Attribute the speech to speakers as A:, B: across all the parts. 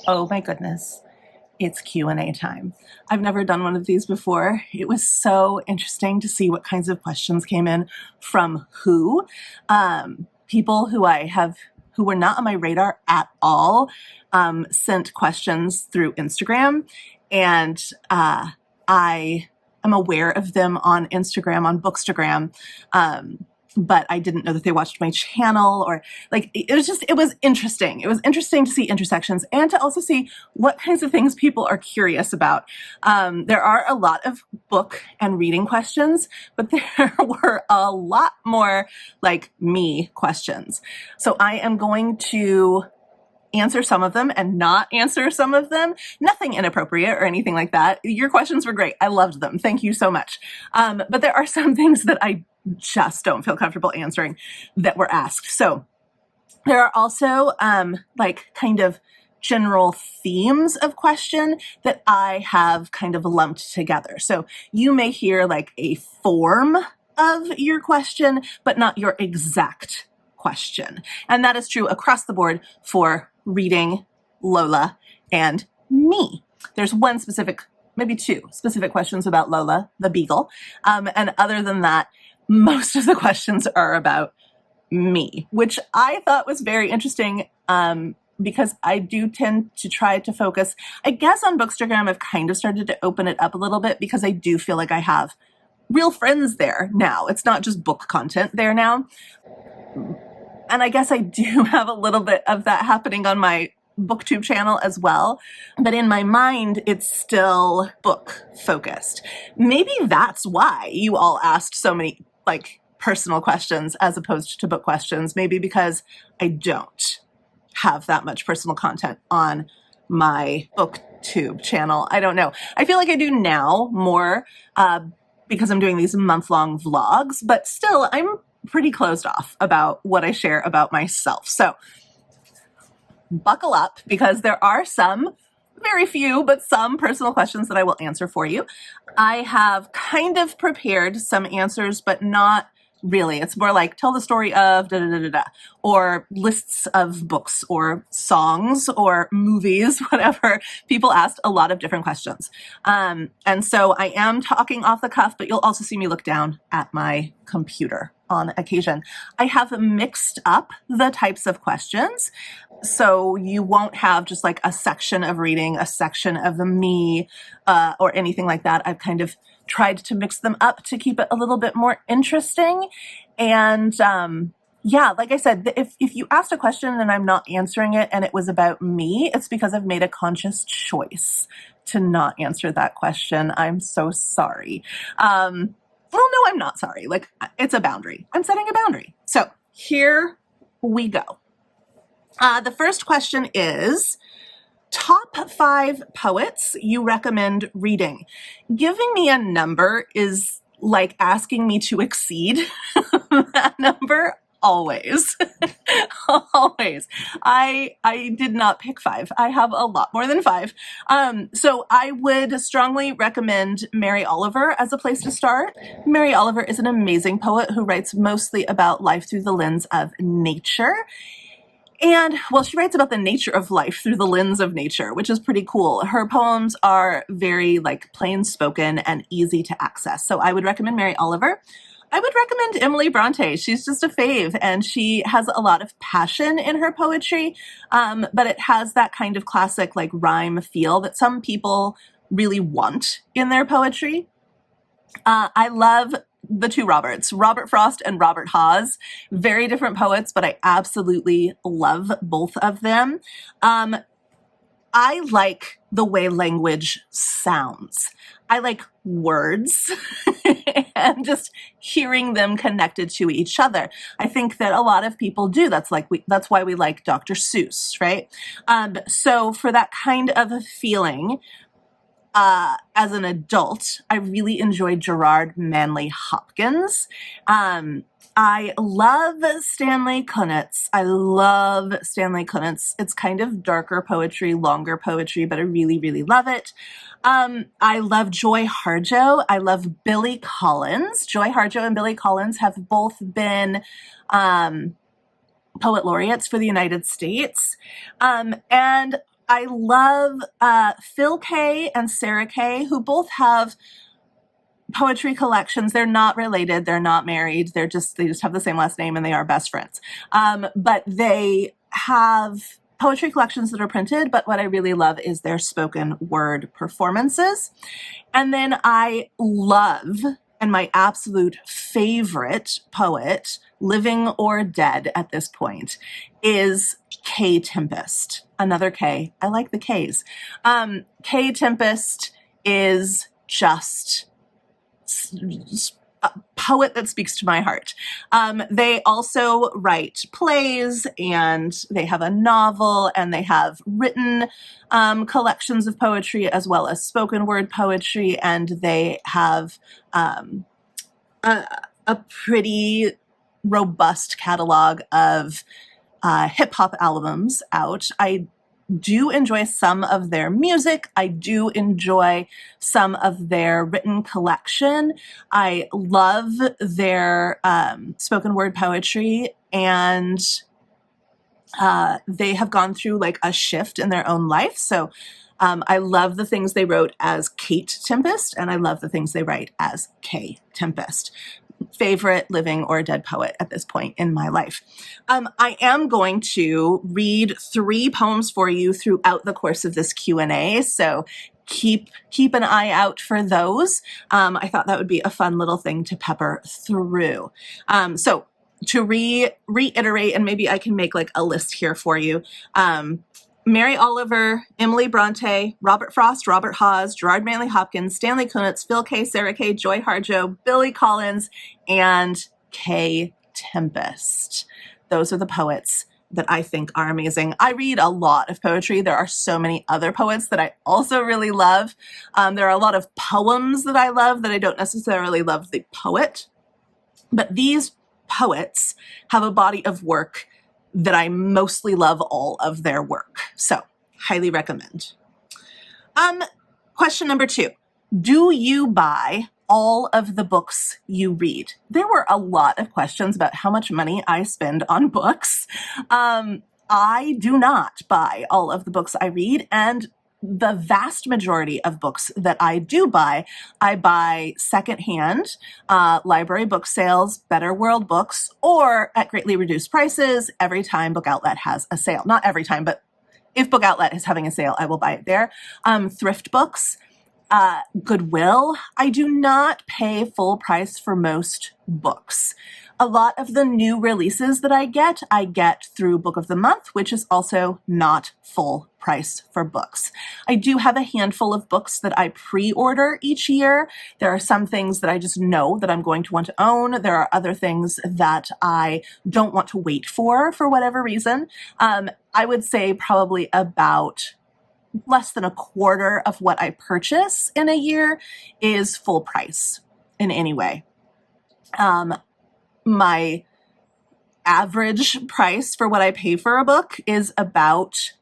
A: Oh my goodness, it's Q&A time. I've never done one of these before. It was so interesting to see what kinds of questions came in from people who were not on my radar at all, sent questions through Instagram, and I am aware of them on Instagram, on Bookstagram. But I didn't know that they watched my channel, or like, it was interesting. It was interesting to see intersections and to also see what kinds of things people are curious about. There are a lot of book and reading questions, but there were a lot more like me questions. So I am going to answer some of them and not answer some of them. Nothing inappropriate or anything like that. Your questions were great. I loved them. Thank you so much. But there are some things that I just don't feel comfortable answering that were asked. So there are also like kind of general themes of question that I have kind of lumped together. So you may hear like a form of your question, but not your exact question. And that is true across the board for reading, Lola, and me. There's one specific, maybe two specific questions about Lola, the beagle. And other than that, most of the questions are about me, which I thought was very interesting, because I do tend to try to focus, I guess on Bookstagram, I've kind of started to open it up a little bit because I do feel like I have real friends there now. It's not just book content there now. And I guess I do have a little bit of that happening on my BookTube channel as well. But in my mind, it's still book focused. Maybe that's why you all asked so many like personal questions as opposed to book questions. Maybe because I don't have that much personal content on my BookTube channel. I don't know. I feel like I do now more because I'm doing these month-long vlogs, but still I'm pretty closed off about what I share about myself. So buckle up, because there are some, very few, but some personal questions that I will answer for you. I have kind of prepared some answers, but not really. It's more like tell the story of da da da da da, or lists of books or songs or movies, whatever. People asked a lot of different questions. And so I am talking off the cuff, but you'll also see me look down at my computer on occasion. I have mixed up the types of questions. So you won't have just like a section of reading, a section of me, or anything like that. I've kind of tried to mix them up to keep it a little bit more interesting. And yeah, like I said, if you asked a question and I'm not answering it and it was about me, it's because I've made a conscious choice to not answer that question. I'm so sorry. Well, no, I'm not sorry. Like, it's a boundary. I'm setting a boundary. So here we go. The first question is, top 5 poets you recommend reading. Giving me a number is like asking me to exceed that number. Always. Always. I did not pick 5. I have a lot more than 5. So I would strongly recommend Mary Oliver as a place to start. Mary Oliver is an amazing poet who writes mostly about life through the lens of nature. And, well, she writes about the nature of life through the lens of nature, which is pretty cool. Her poems are very, like, plain spoken and easy to access. So I would recommend Mary Oliver. I would recommend Emily Bronte. She's just a fave, and she has a lot of passion in her poetry, but it has that kind of classic, like, rhyme feel that some people really want in their poetry. I love the two Roberts, Robert Frost and Robert Hawes. Very different poets, but I absolutely love both of them. I like the way language sounds. I like words and just hearing them connected to each other. I think that a lot of people do. That's why we like Dr. Seuss, right? So for that kind of a feeling, as an adult, I really enjoyed Gerard Manley Hopkins. I love Stanley Kunitz. It's kind of darker poetry, longer poetry, but I really, really love it. I love Joy Harjo. I love Billy Collins. Joy Harjo and Billy Collins have both been poet laureates for the United States. And I love Phil K and Sarah K, who both have poetry collections. They're not related. They're not married. They just have the same last name and they are best friends. But they have poetry collections that are printed. But what I really love is their spoken word performances. And then I love, and my absolute favorite poet, living or dead at this point, is K Tempest. Another K. I like the Ks. K Tempest is just a poet that speaks to my heart. They also write plays, and they have a novel, and they have written collections of poetry as well as spoken word poetry, and they have a pretty robust catalog of hip hop albums out. I do enjoy some of their music. I do enjoy some of their written collection. I love their spoken word poetry, and they have gone through like a shift in their own life. So I love the things they wrote as Kate Tempest, and I love the things they write as K Tempest. Favorite living or dead poet at this point in my life. I am going to read 3 poems for you throughout the course of this Q&A, so keep an eye out for those. I thought that would be a fun little thing to pepper through. So to reiterate, and maybe I can make like a list here for you. Mary Oliver, Emily Bronte, Robert Frost, Robert Hawes, Gerard Manley Hopkins, Stanley Kunitz, Phil K., Sarah K., Joy Harjo, Billy Collins, and K. Tempest. Those are the poets that I think are amazing. I read a lot of poetry. There are so many other poets that I also really love. There are a lot of poems that I love that I don't necessarily love the poet, but these poets have a body of work that I mostly love all of their work. So, highly recommend. Question number 2. Do you buy all of the books you read? There were a lot of questions about how much money I spend on books. I do not buy all of the books I read, and the vast majority of books that I do buy, I buy secondhand, library book sales, Better World Books, or at greatly reduced prices every time Book Outlet has a sale. Not every time, but if Book Outlet is having a sale, I will buy it there. Thrift books, Goodwill. I do not pay full price for most books. A lot of the new releases that I get through Book of the Month, which is also not full price for books. I do have a handful of books that I pre-order each year. There are some things that I just know that I'm going to want to own. There are other things that I don't want to wait for whatever reason. I would say probably about less than a quarter of what I purchase in a year is full price in any way. My average price for what I pay for a book is about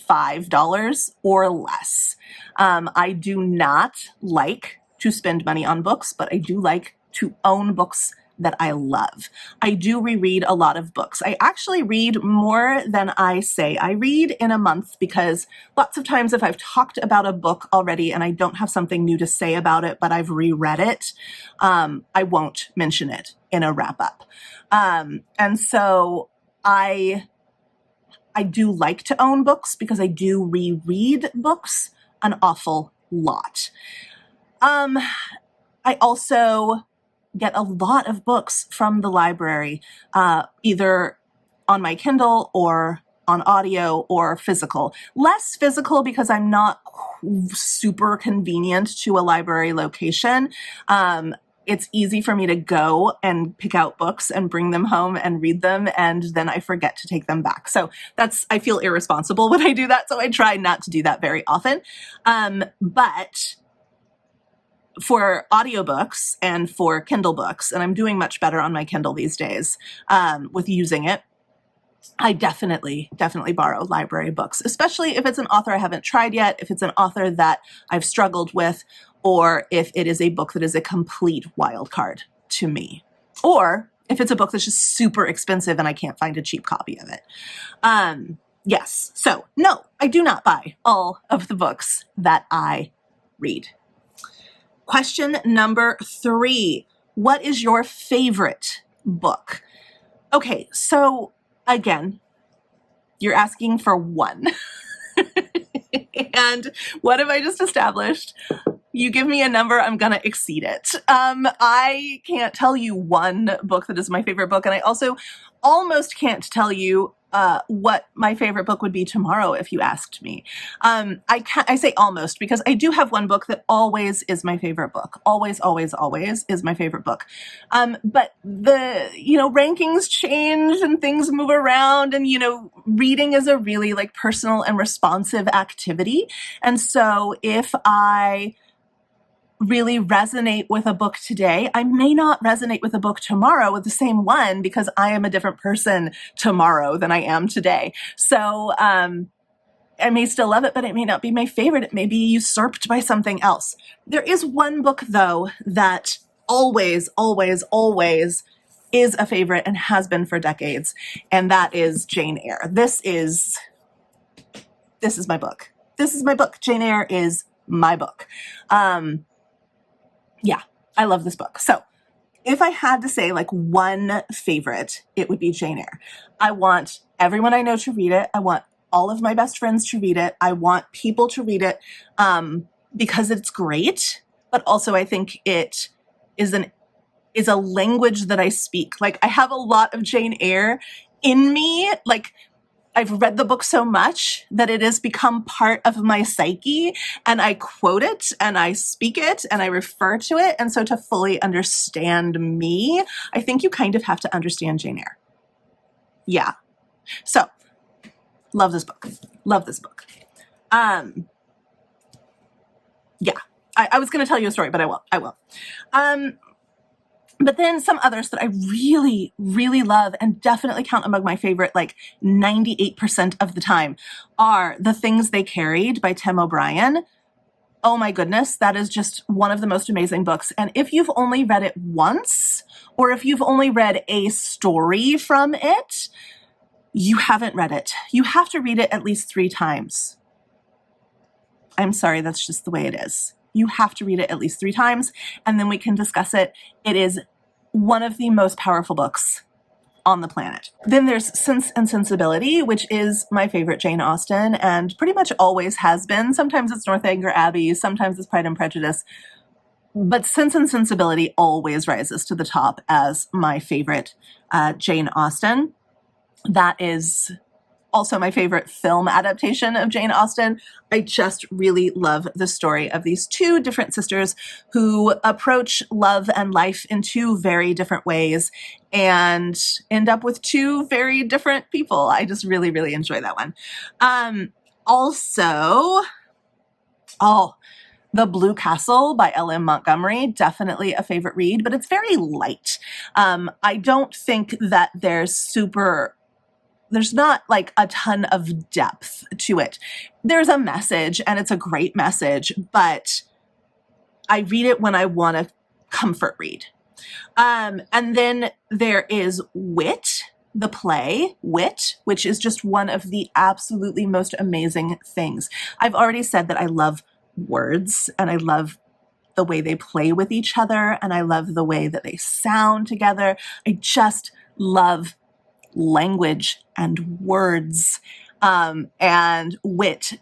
A: $5 or less. I do not like to spend money on books, but I do like to own books that I love. I do reread a lot of books. I actually read more than I say I read in a month, because lots of times if I've talked about a book already and I don't have something new to say about it, but I've reread it, I won't mention it in a wrap up. And so I do like to own books because I do reread books an awful lot. I also get a lot of books from the library, either on my Kindle or on audio or physical. Less physical because I'm not super convenient to a library location. It's easy for me to go and pick out books and bring them home and read them, and then I forget to take them back. So I feel irresponsible when I do that, so I try not to do that very often. But for audiobooks and for Kindle books, and I'm doing much better on my Kindle these days with using it, I definitely borrow library books, especially if it's an author I haven't tried yet, if it's an author that I've struggled with, or if it is a book that is a complete wild card to me, or if it's a book that's just super expensive and I can't find a cheap copy of it. Yes. So, no, I do not buy all of the books that I read. Question number 3. What is your favorite book? Okay, so again, you're asking for one. And what have I just established? You give me a number, I'm going to exceed it. I can't tell you one book that is my favorite book. And I also almost can't tell you what my favorite book would be tomorrow if you asked me. I say almost because I do have one book that always is my favorite book. Always, always, always is my favorite book. But the, rankings change and things move around, and, reading is a really like personal and responsive activity. And so if I really resonate with a book today, I may not resonate with a book tomorrow with the same one, because I am a different person tomorrow than I am today. So I may still love it, but it may not be my favorite. It may be usurped by something else. There is one book, though, that always, always, always is a favorite and has been for decades, and that is Jane Eyre. This is my book. This is my book. Jane Eyre is my book. Yeah, I love this book. So if I had to say like one favorite, it would be Jane Eyre. I want everyone I know to read it. I want all of my best friends to read it. I want people to read it because it's great, but also I think it is a language that I speak. Like, I have a lot of Jane Eyre in me. Like, I've read the book so much that it has become part of my psyche, and I quote it and I speak it and I refer to it. And so to fully understand me, I think you kind of have to understand Jane Eyre. Yeah. So love this book. Love this book. Yeah. I was going to tell you a story, but I won't. But then some others that I really, really love and definitely count among my favorite, like 98% of the time, are The Things They Carried by Tim O'Brien. Oh my goodness, that is just one of the most amazing books. And if you've only read it once, or if you've only read a story from it, you haven't read it. You have to read it at least 3 times. I'm sorry, that's just the way it is. You have to read it at least 3 times, and then we can discuss it. It is one of the most powerful books on the planet. Then there's Sense and Sensibility, which is my favorite Jane Austen, and pretty much always has been. Sometimes it's Northanger Abbey, sometimes it's Pride and Prejudice, but Sense and Sensibility always rises to the top as my favorite Jane Austen. That is also my favorite film adaptation of Jane Austen. I just really love the story of these 2 different sisters who approach love and life in 2 very different ways and end up with 2 very different people. I just really, really enjoy that one. Also, The Blue Castle by L.M. Montgomery, definitely a favorite read, but it's very light. I don't think that there's not like a ton of depth to it. There's a message, and it's a great message, but I read it when I want a comfort read. And then there is Wit, the play, Wit, which is just one of the absolutely most amazing things. I've already said that I love words, and I love the way they play with each other, and I love the way that they sound together. I just love language and words, and Wit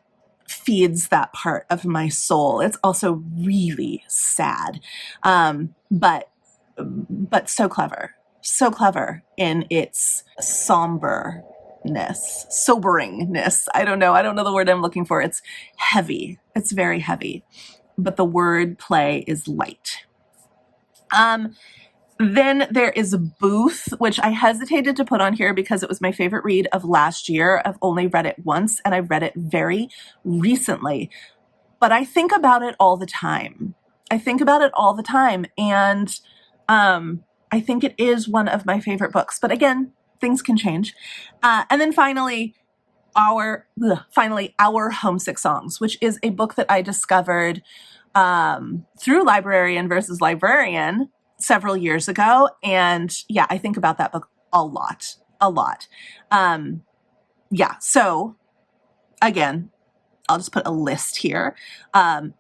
A: feeds that part of my soul. It's also really sad, but so clever in its soberingness. I don't know the word I'm looking for. It's heavy. It's very heavy, but the word play is light. Then there is Booth, which I hesitated to put on here because it was my favorite read of last year. I've only read it once, and I read it very recently. But I think about it all the time. And I think it is one of my favorite books. But again, things can change. And then finally, Our Homesick Songs, which is a book that I discovered through Librarian versus Librarian several years ago. And yeah, I think about that book a lot. Yeah. So again, I'll just put a list here.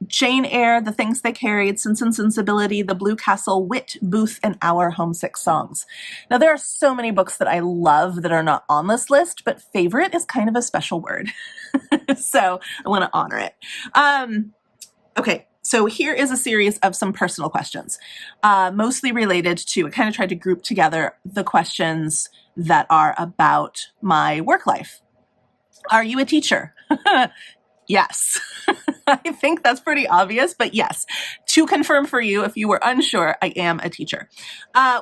A: Jane Eyre, The Things They Carried, Sense and Sensibility, The Blue Castle, Wit, Booth, and Our Homesick Songs. Now, there are so many books that I love that are not on this list, but favorite is kind of a special word. So I want to honor it. Okay, so here is a series of some personal questions, mostly related to, I kind of tried to group together the questions that are about my work life. Are you a teacher? Yes. I think that's pretty obvious, but yes. To confirm for you, if you were unsure, I am a teacher.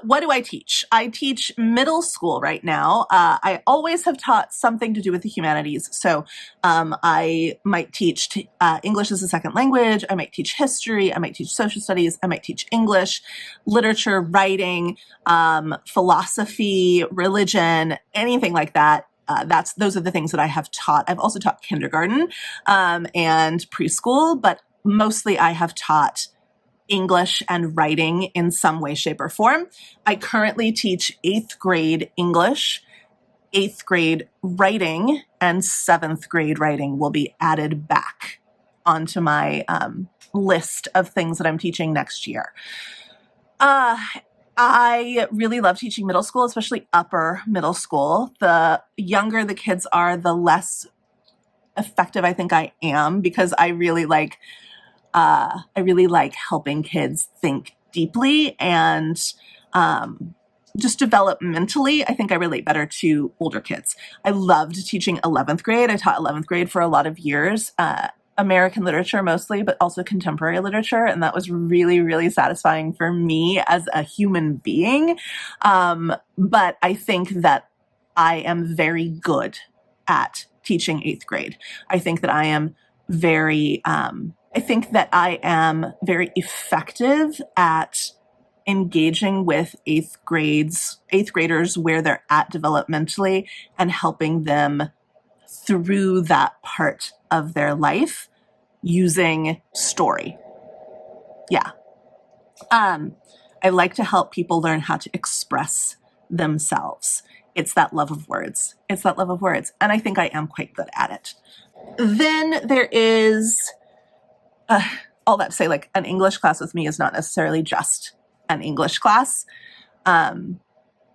A: What do I teach? I teach middle school right now. I always have taught something to do with the humanities. So I might teach English as a second language. I might teach history. I might teach social studies. I might teach English, literature, writing, philosophy, religion, anything like that. Those are the things that I have taught. I've also taught kindergarten and preschool, but mostly I have taught English and writing in some way, shape, or form. I currently teach 8th grade English, 8th grade writing, and 7th grade writing will be added back onto my list of things that I'm teaching next year. I really love teaching middle school, especially upper middle school. The younger the kids are, the less effective I think I am, because I really like helping kids think deeply and just developmentally. I think I relate better to older kids. I loved teaching 11th grade. I taught 11th grade for a lot of years. American literature mostly, but also contemporary literature. And that was really, really satisfying for me as a human being. But I think that I am very good at teaching 8th grade. I think that I am very effective at engaging with 8th graders where they're at developmentally and helping them through that part of their life using story. Yeah. I like to help people learn how to express themselves. It's that love of words. And I think I am quite good at it. Then there is, all that to say, like, an English class with me is not necessarily just an English class.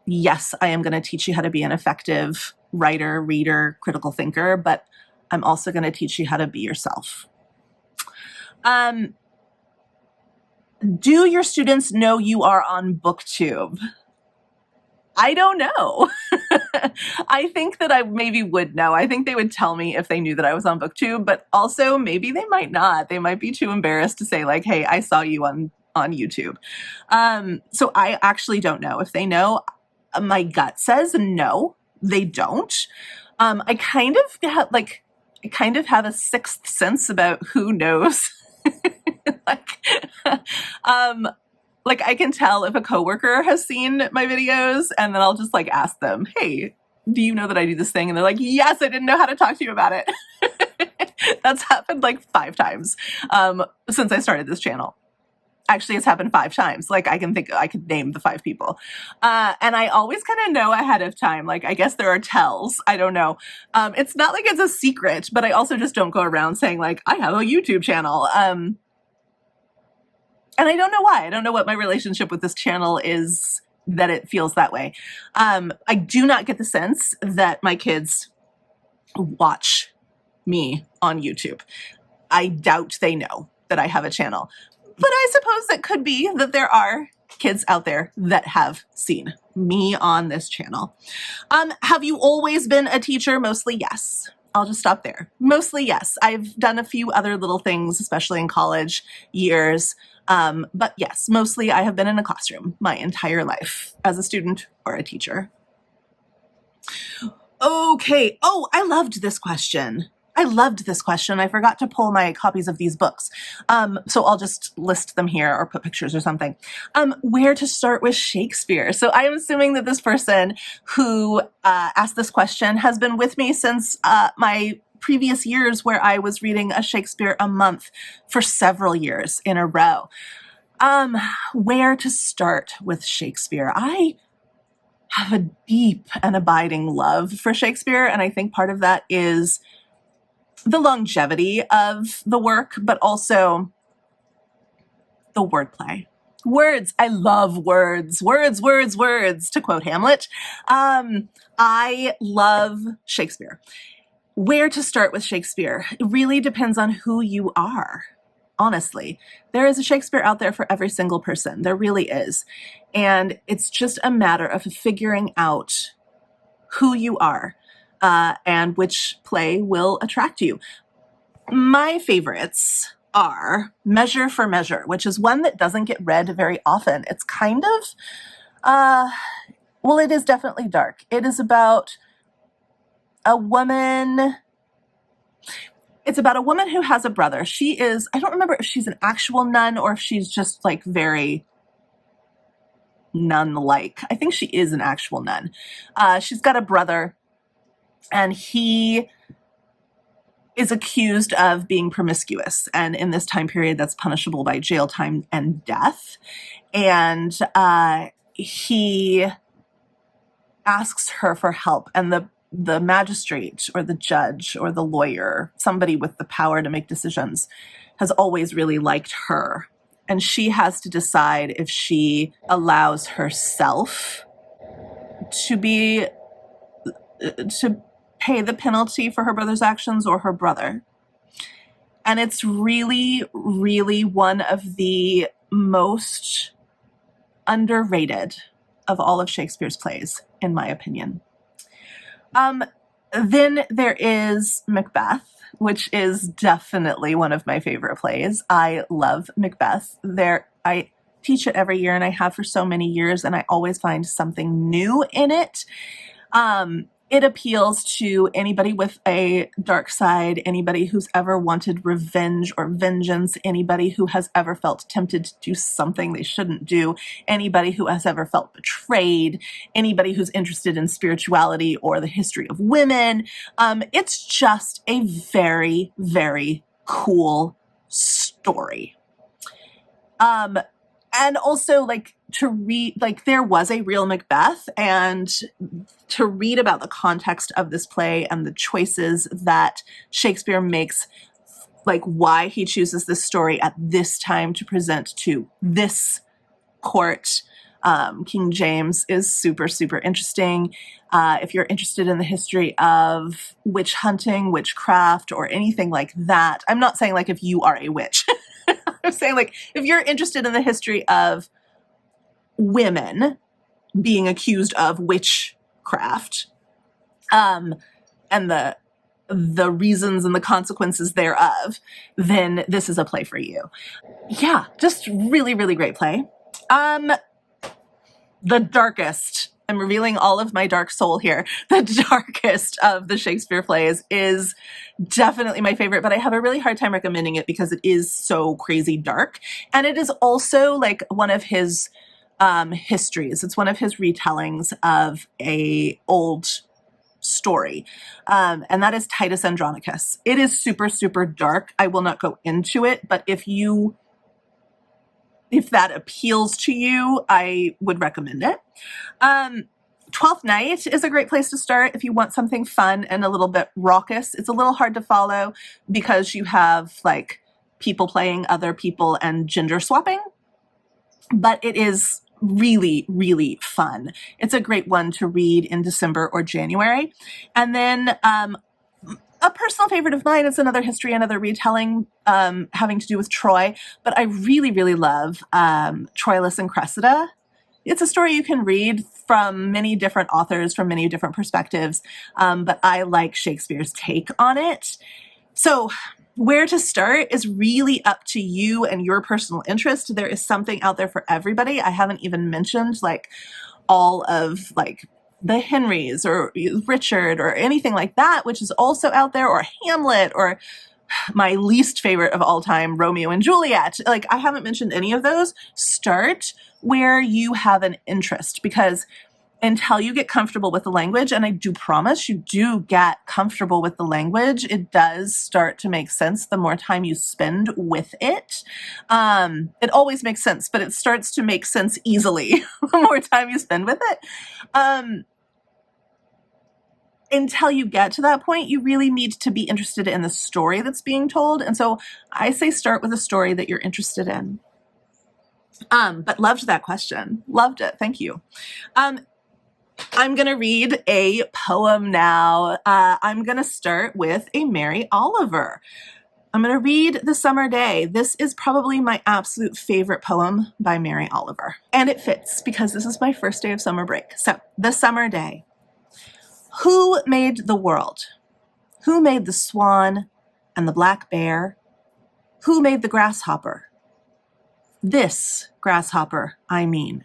A: Yes, I am going to teach you how to be an effective writer, reader, critical thinker, but I'm also going to teach you how to be yourself. Do your students know you are on BookTube? I don't know. I think that I maybe would know. I think they would tell me if they knew that I was on BookTube, but also maybe they might not. They might be too embarrassed to say, like, hey, I saw you on YouTube. So I actually don't know. If they know, my gut says no, they don't. I kind of have a sixth sense about who knows. Like I can tell if a coworker has seen my videos, and then I'll just like ask them, hey, do you know that I do this thing? And they're like, yes, I didn't know how to talk to you about it. That's happened like 5 times since I started this channel. Actually, it's happened 5 times. Like I could name the 5 people. And I always kind of know ahead of time. Like, I guess there are tells. I don't know. It's not like it's a secret, but I also just don't go around saying like, I have a YouTube channel. And I don't know why. I don't know what my relationship with this channel is that it feels that way. I do not get the sense that my kids watch me on YouTube. I doubt they know that I have a channel. But I suppose it could be that there are kids out there that have seen me on this channel. Have you always been a teacher? Mostly yes. I'll just stop there. Mostly yes. I've done a few other little things, especially in college years. But yes, mostly I have been in a classroom my entire life as a student or a teacher. Okay. Oh, I loved this question. I forgot to pull my copies of these books. So I'll just list them here or put pictures or something. Where to start with Shakespeare? So I am assuming that this person who asked this question has been with me since my previous years, where I was reading a Shakespeare a month for several years in a row. Where to start with Shakespeare? I have a deep and abiding love for Shakespeare, and I think part of that is the longevity of the work, but also the wordplay. Words. I love words. Words, words, words, to quote Hamlet. I love Shakespeare. Where to start with Shakespeare? It really depends on who you are. Honestly, there is a Shakespeare out there for every single person. There really is. And it's just a matter of figuring out who you are and which play will attract you. My favorites are Measure for Measure, which is one that doesn't get read very often. It's kind of, well, it is definitely dark. It is about a woman. It's about a woman who has a brother. She is, I don't remember if she's an actual nun or if she's just like very nun-like. I think she is an actual nun. She's got a brother, and he is accused of being promiscuous. And in this time period, that's punishable by jail time and death. And he asks her for help. And the magistrate or the judge or the lawyer, somebody with the power to make decisions, has always really liked her. And she has to decide if she allows herself to pay the penalty for her brother's actions or her brother. And it's really, really one of the most underrated of all of Shakespeare's plays, in my opinion. Then there is Macbeth, which is definitely one of my favorite plays. I love Macbeth. I teach it every year, and I have for so many years, and I always find something new in it. It appeals to anybody with a dark side, anybody who's ever wanted revenge or vengeance, anybody who has ever felt tempted to do something they shouldn't do, anybody who has ever felt betrayed, anybody who's interested in spirituality or the history of women. It's just a very, very cool story. And also, like, to read, like, there was a real Macbeth, and to read about the context of this play and the choices that Shakespeare makes, like why he chooses this story at this time to present to this court, King James, is super, super interesting. If you're interested in the history of witch hunting, witchcraft, or anything like that, I'm not saying like if you are a witch. I'm saying like if you're interested in the history of women being accused of witchcraft, and the reasons and the consequences thereof, then this is a play for you. Yeah, just really, really great play. The darkest, I'm revealing all of my dark soul here. The darkest of the Shakespeare plays is definitely my favorite, but I have a really hard time recommending it because it is so crazy dark. And it is also like one of his histories. It's one of his retellings of a old story. And that is Titus Andronicus. It is super, super dark. I will not go into it, but if that appeals to you, I would recommend it. Twelfth Night is a great place to start if you want something fun and a little bit raucous. It's a little hard to follow because you have like people playing other people and gender swapping, but it is really, really fun. It's a great one to read in December or January. And then a personal favorite of mine is another history, another retelling having to do with Troy, but I really, really love Troilus and Cressida. It's a story you can read from many different authors, from many different perspectives, but I like Shakespeare's take on it. So where to start is really up to you and your personal interest. There is something out there for everybody. I haven't even mentioned like all of like the Henrys or Richard or anything like that, which is also out there, or Hamlet, or my least favorite of all time, Romeo and Juliet. Like, I haven't mentioned any of those. Start where you have an interest, because until you get comfortable with the language, and I do promise you do get comfortable with the language, it does start to make sense the more time you spend with it. It always makes sense, but it starts to make sense easily the more time you spend with it. until you get to that point, you really need to be interested in the story that's being told. And so I say start with a story that you're interested in. But loved that question. Loved it. Thank you. I'm going to read a poem now. I'm going to start with a Mary Oliver. I'm going to read The Summer Day. This is probably my absolute favorite poem by Mary Oliver. And it fits because this is my first day of summer break. So, The Summer Day. Who made the world? Who made the swan and the black bear? Who made the grasshopper? This grasshopper, I mean.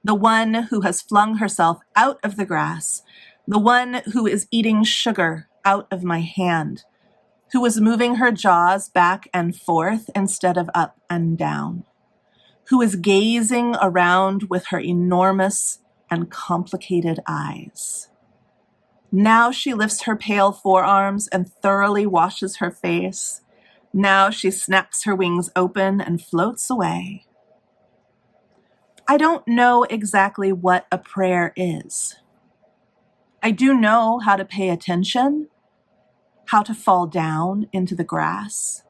A: The one who has flung herself out of the grass. The one who is eating sugar out of my hand. Who is moving her jaws back and forth instead of up and down. Who is gazing around with her enormous and complicated eyes. Now she lifts her pale forearms and thoroughly washes her face. Now she snaps her wings open and floats away. I don't know exactly what a prayer is. I do know how to pay attention, how to fall down into the grass,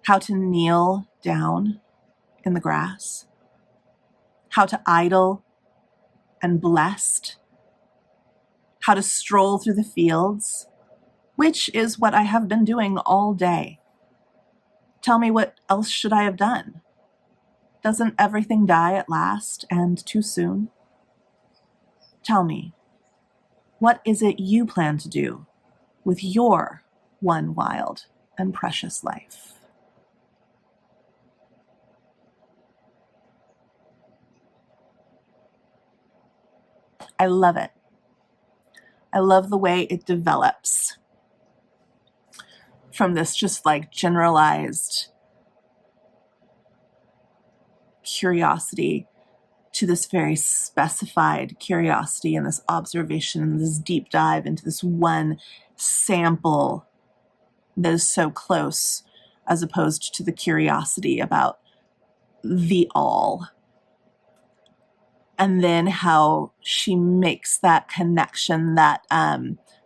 A: how to kneel down in the grass, how to idle and blessed, how to stroll through the fields, which is what I have been doing all day. Tell me, what else should I have done? Doesn't everything die at last and too soon? Tell me, what is it you plan to do with your one wild and precious life? I love it. I love the way it develops from this just like generalized curiosity to this very specified curiosity and this observation and this deep dive into this one sample that is so close, as opposed to the curiosity about the all. And then how she makes that connection, that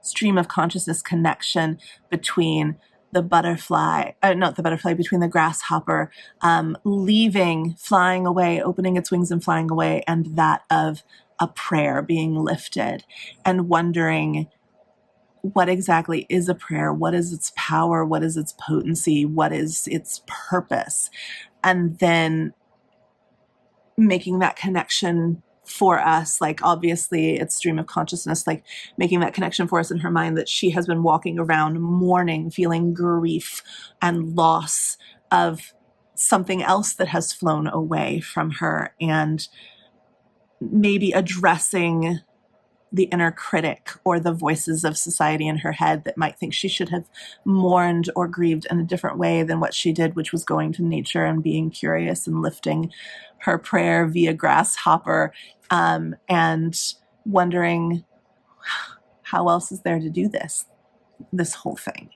A: stream of consciousness connection between the butterfly, between the grasshopper leaving, flying away, opening its wings and flying away, and that of a prayer being lifted, and wondering what exactly is a prayer? What is its power? What is its potency? What is its purpose? And then making that connection for us, like obviously it's stream of consciousness, like making that connection for us in her mind that she has been walking around mourning, feeling grief and loss of something else that has flown away from her, and maybe addressing the inner critic or the voices of society in her head that might think she should have mourned or grieved in a different way than what she did, which was going to nature and being curious and lifting her prayer via grasshopper, and wondering how else is there to do this whole thing.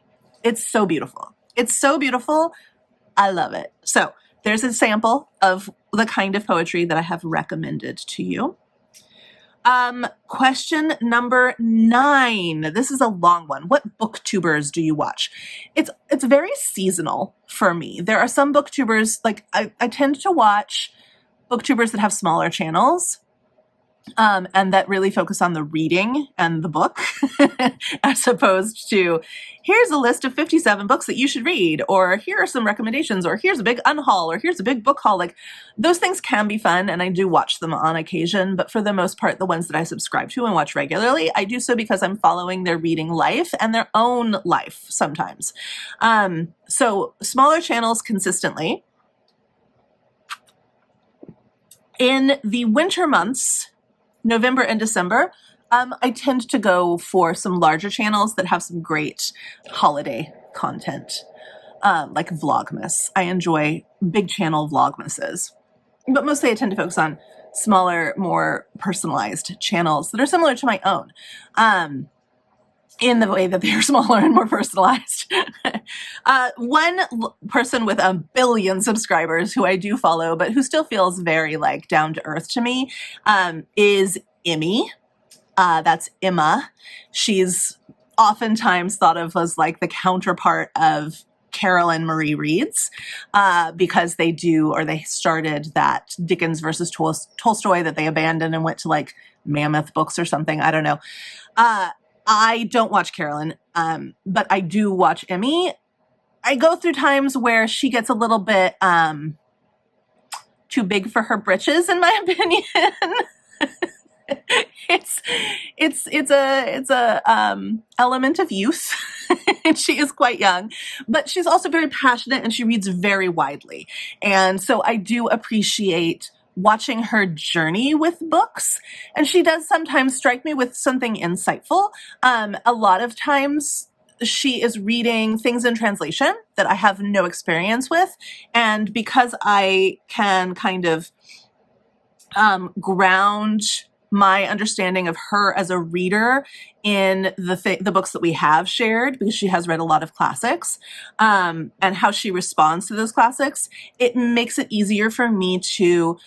A: It's so beautiful. It's so beautiful. I love it. So there's a sample of the kind of poetry that I have recommended to you. Question number 9. This is a long one. What booktubers do you watch? It's very seasonal for me. There are some booktubers, like I tend to watch booktubers that have smaller channels, and that really focus on the reading and the book, as opposed to here's a list of 57 books that you should read, or here are some recommendations, or here's a big unhaul, or here's a big book haul. Like, those things can be fun, and I do watch them on occasion, but for the most part, the ones that I subscribe to and watch regularly, I do so because I'm following their reading life and their own life sometimes. So smaller channels consistently. In the winter months, November and December, I tend to go for some larger channels that have some great holiday content, like Vlogmas. I enjoy big channel Vlogmases, but mostly I tend to focus on smaller, more personalized channels that are similar to my own, in the way that they are smaller and more personalized. One person with 1 billion subscribers who I do follow, but who still feels very like down to earth to me, is Emmy. That's Emma. She's oftentimes thought of as like the counterpart of Carolyn Marie Reed's, because they started that Dickens versus Tolstoy that they abandoned and went to like Mammoth Books or something. I don't know. I don't watch Carolyn, but I do watch Emmy. I go through times where she gets a little bit too big for her britches, in my opinion. it's a element of youth. And she is quite young, but she's also very passionate and she reads very widely. And so I do appreciate watching her journey with books. And she does sometimes strike me with something insightful. A lot of times she is reading things in translation that I have no experience with. And because I can kind of ground my understanding of her as a reader in the books that we have shared, because she has read a lot of classics, and how she responds to those classics, it makes it easier for me to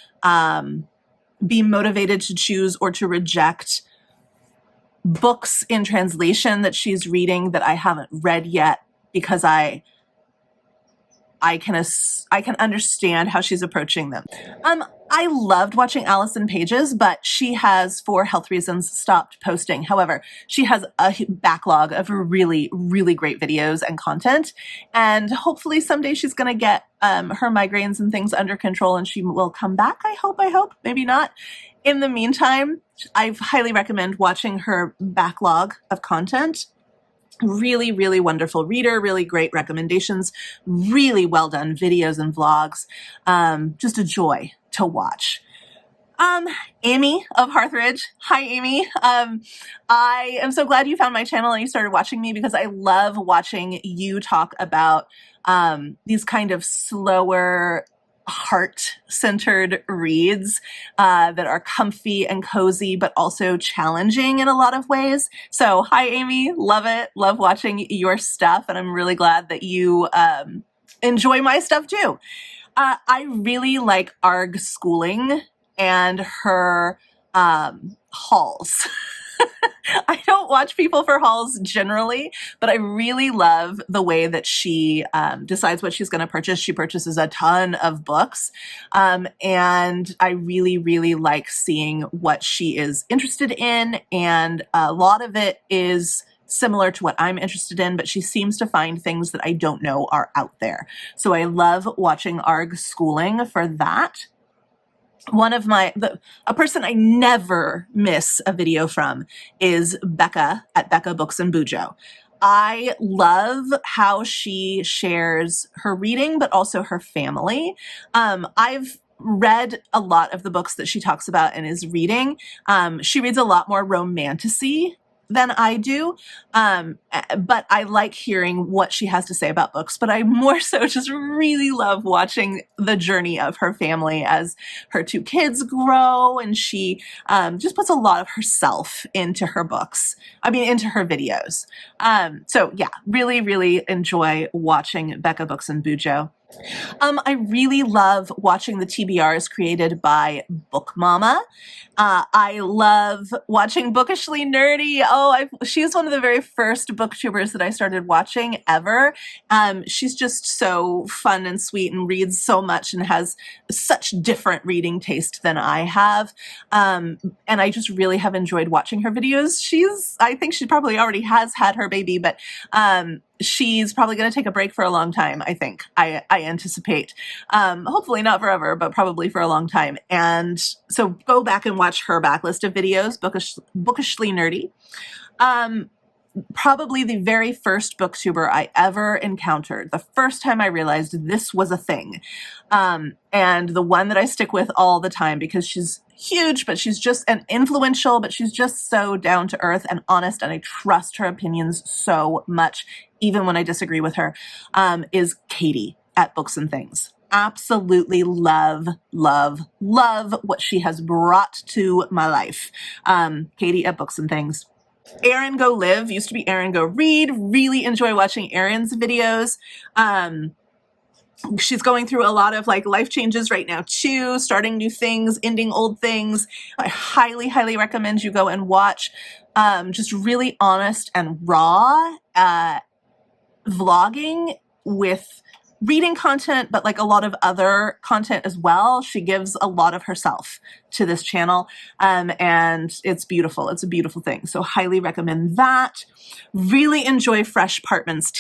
A: be motivated to choose or to reject books in translation that she's reading that I haven't read yet, because I can understand how she's approaching them. I loved watching Allison Pages, but she has, for health reasons, stopped posting. However, she has a backlog of really, really great videos and content. And hopefully someday she's going to get her migraines and things under control and she will come back. I hope, maybe not. In the meantime, I highly recommend watching her backlog of content. Really, really wonderful reader, really great recommendations, really well done videos and vlogs. Just a joy to watch. Amy of Hearthridge. Hi, Amy. I am so glad you found my channel and you started watching me, because I love watching you talk about these kind of slower, heart-centered reads that are comfy and cozy, but also challenging in a lot of ways. So hi, Amy. Love it. Love watching your stuff. And I'm really glad that you enjoy my stuff too. I really like ARG Schooling and her hauls. I don't watch people for hauls generally, but I really love the way that she decides what she's going to purchase. She purchases a ton of books, and I really, really like seeing what she is interested in, and a lot of it is similar to what I'm interested in, but she seems to find things that I don't know are out there. So I love watching ARG Schooling for that. One of a person I never miss a video from is Becca at Becca Books and Bujo. I love how she shares her reading, but also her family. I've read a lot of the books that she talks about and is reading. She reads a lot more romantasy than I do, but I like hearing what she has to say about books. But I more so just really love watching the journey of her family as her two kids grow, and she just puts a lot of herself into her books. Into her videos. So yeah, really, really enjoy watching Becca Books and Bujo. I really love watching the TBRs created by Book Mama. I love watching Bookishly Nerdy. She's one of the very first booktubers that I started watching ever. She's just so fun and sweet and reads so much and has such different reading taste than I have. And I just really have enjoyed watching her videos. I think she probably already has had her baby, but she's probably going to take a break for a long time, I think. I anticipate. Hopefully not forever, but probably for a long time. And so go back and watch her backlist of videos, Bookishly Nerdy. Probably the very first booktuber I ever encountered, the first time I realized this was a thing. And the one that I stick with all the time, because she's huge, but she's just influential, but she's just so down to earth and honest, and I trust her opinions so much, even when I disagree with her, is Katie at Books and Things. Absolutely love, love, love what she has brought to my life. Katie at Books and Things. Erin Go Live used to be Erin Go Read. Really enjoy watching Erin's videos. she's going through a lot of like life changes right now too, starting new things, ending old things. I highly, highly recommend you go and watch just really honest and raw vlogging with reading content, but like a lot of other content as well. She gives a lot of herself to this channel, and it's beautiful. It's a beautiful thing. So highly recommend that. Really enjoy Fresh Parchments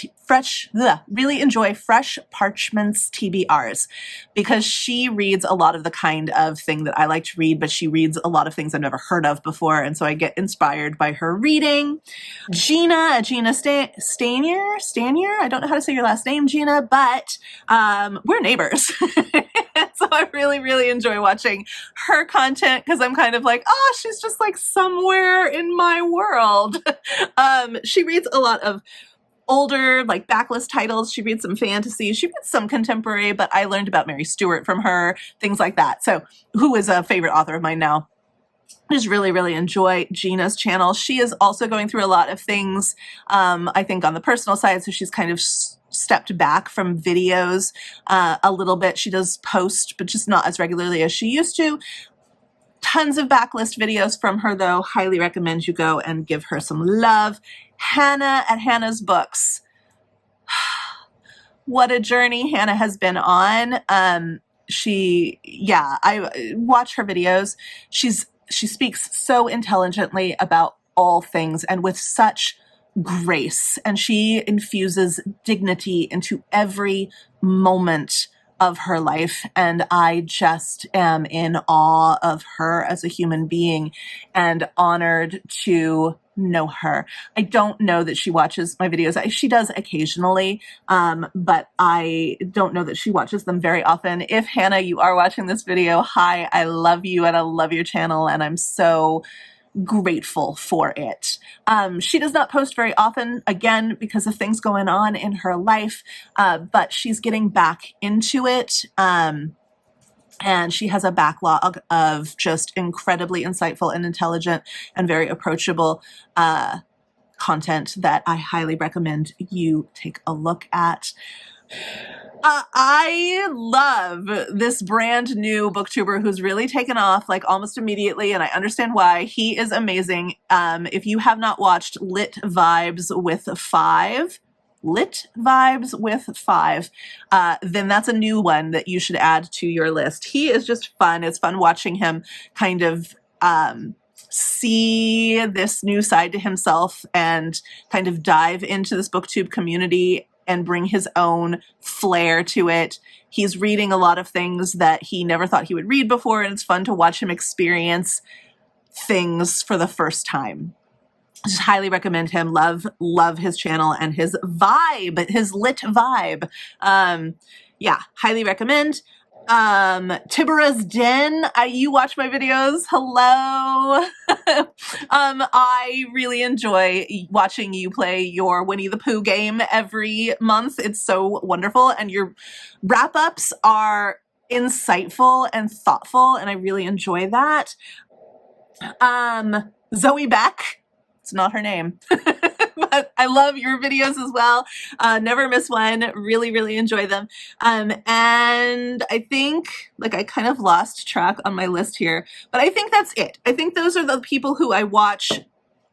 A: TBRs, because she reads a lot of the kind of thing that I like to read, but she reads a lot of things I've never heard of before, and so I get inspired by her reading. Gina Stanier. I don't know how to say your last name, Gina, but we're neighbors. So I really, really enjoy watching her content, because I'm kind of like, oh, she's just like somewhere in my world. She reads a lot of older, like backlist titles. She reads some fantasy. She reads some contemporary, but I learned about Mary Stuart from her, things like that. So who is a favorite author of mine now. I just really, really enjoy Gina's channel. She is also going through a lot of things, I think, on the personal side. So she's kind of stepped back from videos a little bit. She does post, but just not as regularly as she used to. Tons of backlist videos from her, though. Highly recommend you go and give her some love. Hannah at Hannah's Books. What a journey Hannah has been on. I watch her videos. She speaks so intelligently about all things and with such grace, and she infuses dignity into every moment of her life, and I just am in awe of her as a human being and honored to know her. I don't know that she watches my videos. She does occasionally, but I don't know that she watches them very often. If Hannah, you are watching this video, hi, I love you and I love your channel, and I'm so grateful for it. She does not post very often, again, because of things going on in her life, but she's getting back into it. And she has a backlog of just incredibly insightful and intelligent and very approachable content that I highly recommend you take a look at. I love this brand new booktuber who's really taken off like almost immediately, and I understand why. He is amazing. If you have not watched Lit Vibes with Five, then that's a new one that you should add to your list. He is just fun. It's fun watching him kind of see this new side to himself and kind of dive into this booktube community and bring his own flair to it. He's reading a lot of things that he never thought he would read before, and it's fun to watch him experience things for the first time. Just highly recommend him. Love his channel and his vibe, his lit vibe. Highly recommend. Tibera's Den, you watch my videos. Hello. I really enjoy watching you play your Winnie the Pooh game every month. It's so wonderful, and your wrap-ups are insightful and thoughtful, and I really enjoy that. Zoe Beck, it's not her name. But I love your videos as well. Never miss one. Really, really enjoy them. And I think, like, I kind of lost track on my list here, but I think that's it. I think those are the people who I watch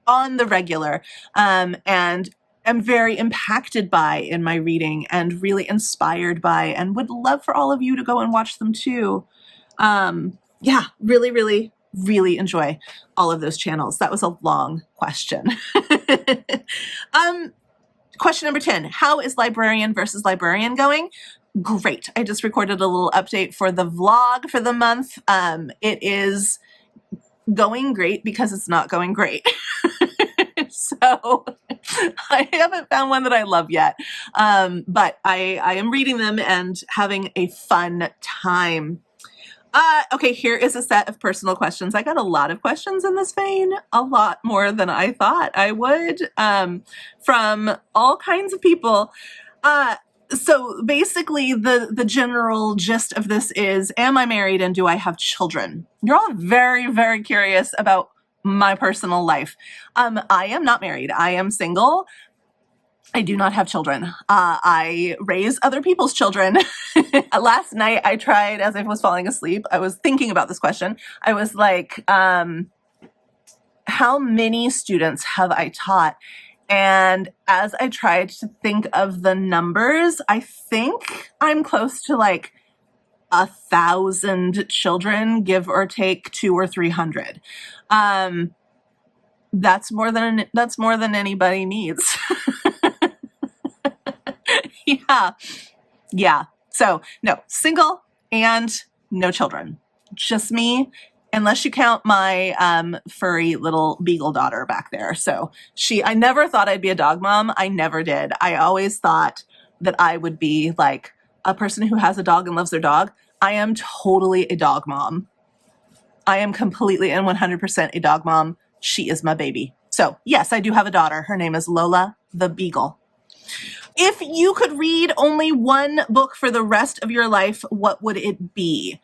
A: on the regular, and am very impacted by in my reading and really inspired by, and would love for all of you to go and watch them too. Really, really, really enjoy all of those channels. That was a long question. Question number 10, how is Librarian versus Librarian going? Great. I just recorded a little update for the vlog for the month. It is going great because it's not going great. So I haven't found one that I love yet. But I am reading them and having a fun time. Okay, here is a set of personal questions. I got a lot of questions in this vein, a lot more than I thought I would, from all kinds of people. So basically the general gist of this is, am I married and do I have children? You're all very, very curious about my personal life. I am not married. I am single. I do not have children. I raise other people's children. Last night I tried, as I was falling asleep, I was thinking about this question. I was like, how many students have I taught? And as I tried to think of the numbers, I think I'm close to like 1,000 children, give or take 200 or 300. That's more than anybody needs. Yeah. Yeah. So no, single and no children. Just me, unless you count my furry little beagle daughter back there. So I never thought I'd be a dog mom. I never did. I always thought that I would be like a person who has a dog and loves their dog. I am totally a dog mom. I am completely and 100% a dog mom. She is my baby. So yes, I do have a daughter. Her name is Lola the Beagle. If you could read only one book for the rest of your life, what would it be?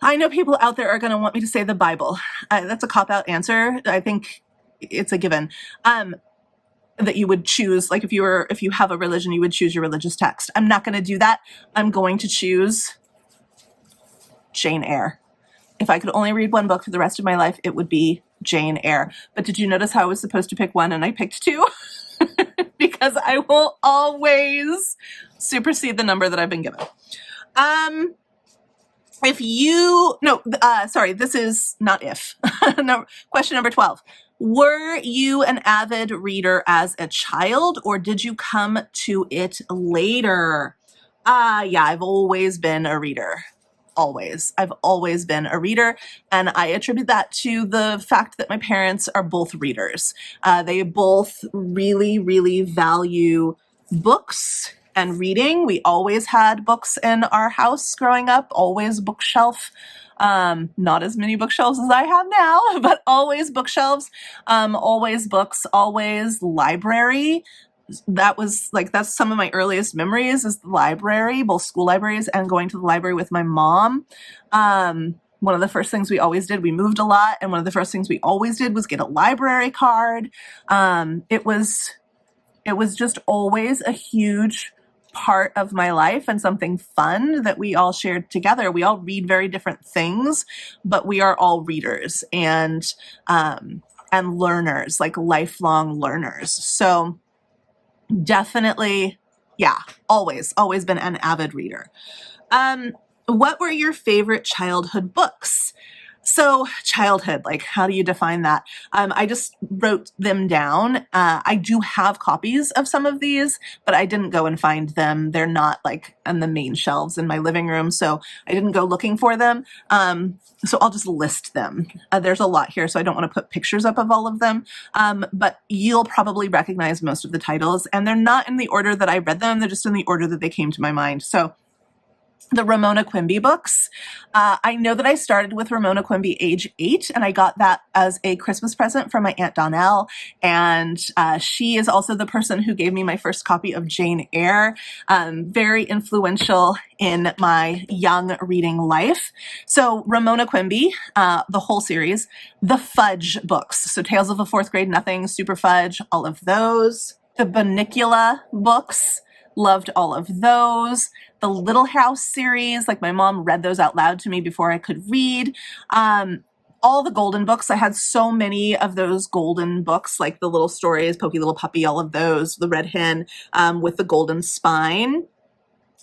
A: I know people out there are going to want me to say the Bible. That's a cop-out answer. I think it's a given. That you would choose, like if you have a religion, you would choose your religious text. I'm not going to do that. I'm going to choose Jane Eyre. If I could only read one book for the rest of my life, it would be Jane Eyre. But did you notice how I was supposed to pick one and I picked two? Because I will always supersede the number that I've been given. This is not if. No, question number 12. Were you an avid reader as a child, or did you come to it later? Yeah, I've always been a reader. Always. I've always been a reader, and I attribute that to the fact that my parents are both readers. They both really, really value books and reading. We always had books in our house growing up, always bookshelf. Not as many bookshelves as I have now, but always bookshelves, always books, always library. That's some of my earliest memories is the library, both school libraries and going to the library with my mom. One of the first things we always did, we moved a lot, and one of the first things we always did was get a library card. It was just always a huge part of my life and something fun that we all shared together. We all read very different things, but we are all readers and learners, like lifelong learners. So definitely, yeah, always been an avid reader. What were your favorite childhood books? So childhood, like how do you define that? I just wrote them down. I do have copies of some of these, but I didn't go and find them. They're not like on the main shelves in my living room, so I didn't go looking for them. So I'll just list them. There's a lot here, so I don't want to put pictures up of all of them, but you'll probably recognize most of the titles, and they're not in the order that I read them. They're just in the order that they came to my mind. So the Ramona Quimby books. I know that I started with Ramona Quimby age 8, and I got that as a Christmas present from my Aunt Donnell. And she is also the person who gave me my first copy of Jane Eyre. Very influential in my young reading life. So Ramona Quimby, the whole series, the Fudge books. So Tales of a Fourth Grade Nothing, Super Fudge, all of those. The Bunnicula books. Loved all of those. The Little House series, like my mom read those out loud to me before I could read. All the Golden books. I had so many of those Golden books, like the little stories, Pokey Little Puppy, all of those. The Red Hen with the golden spine.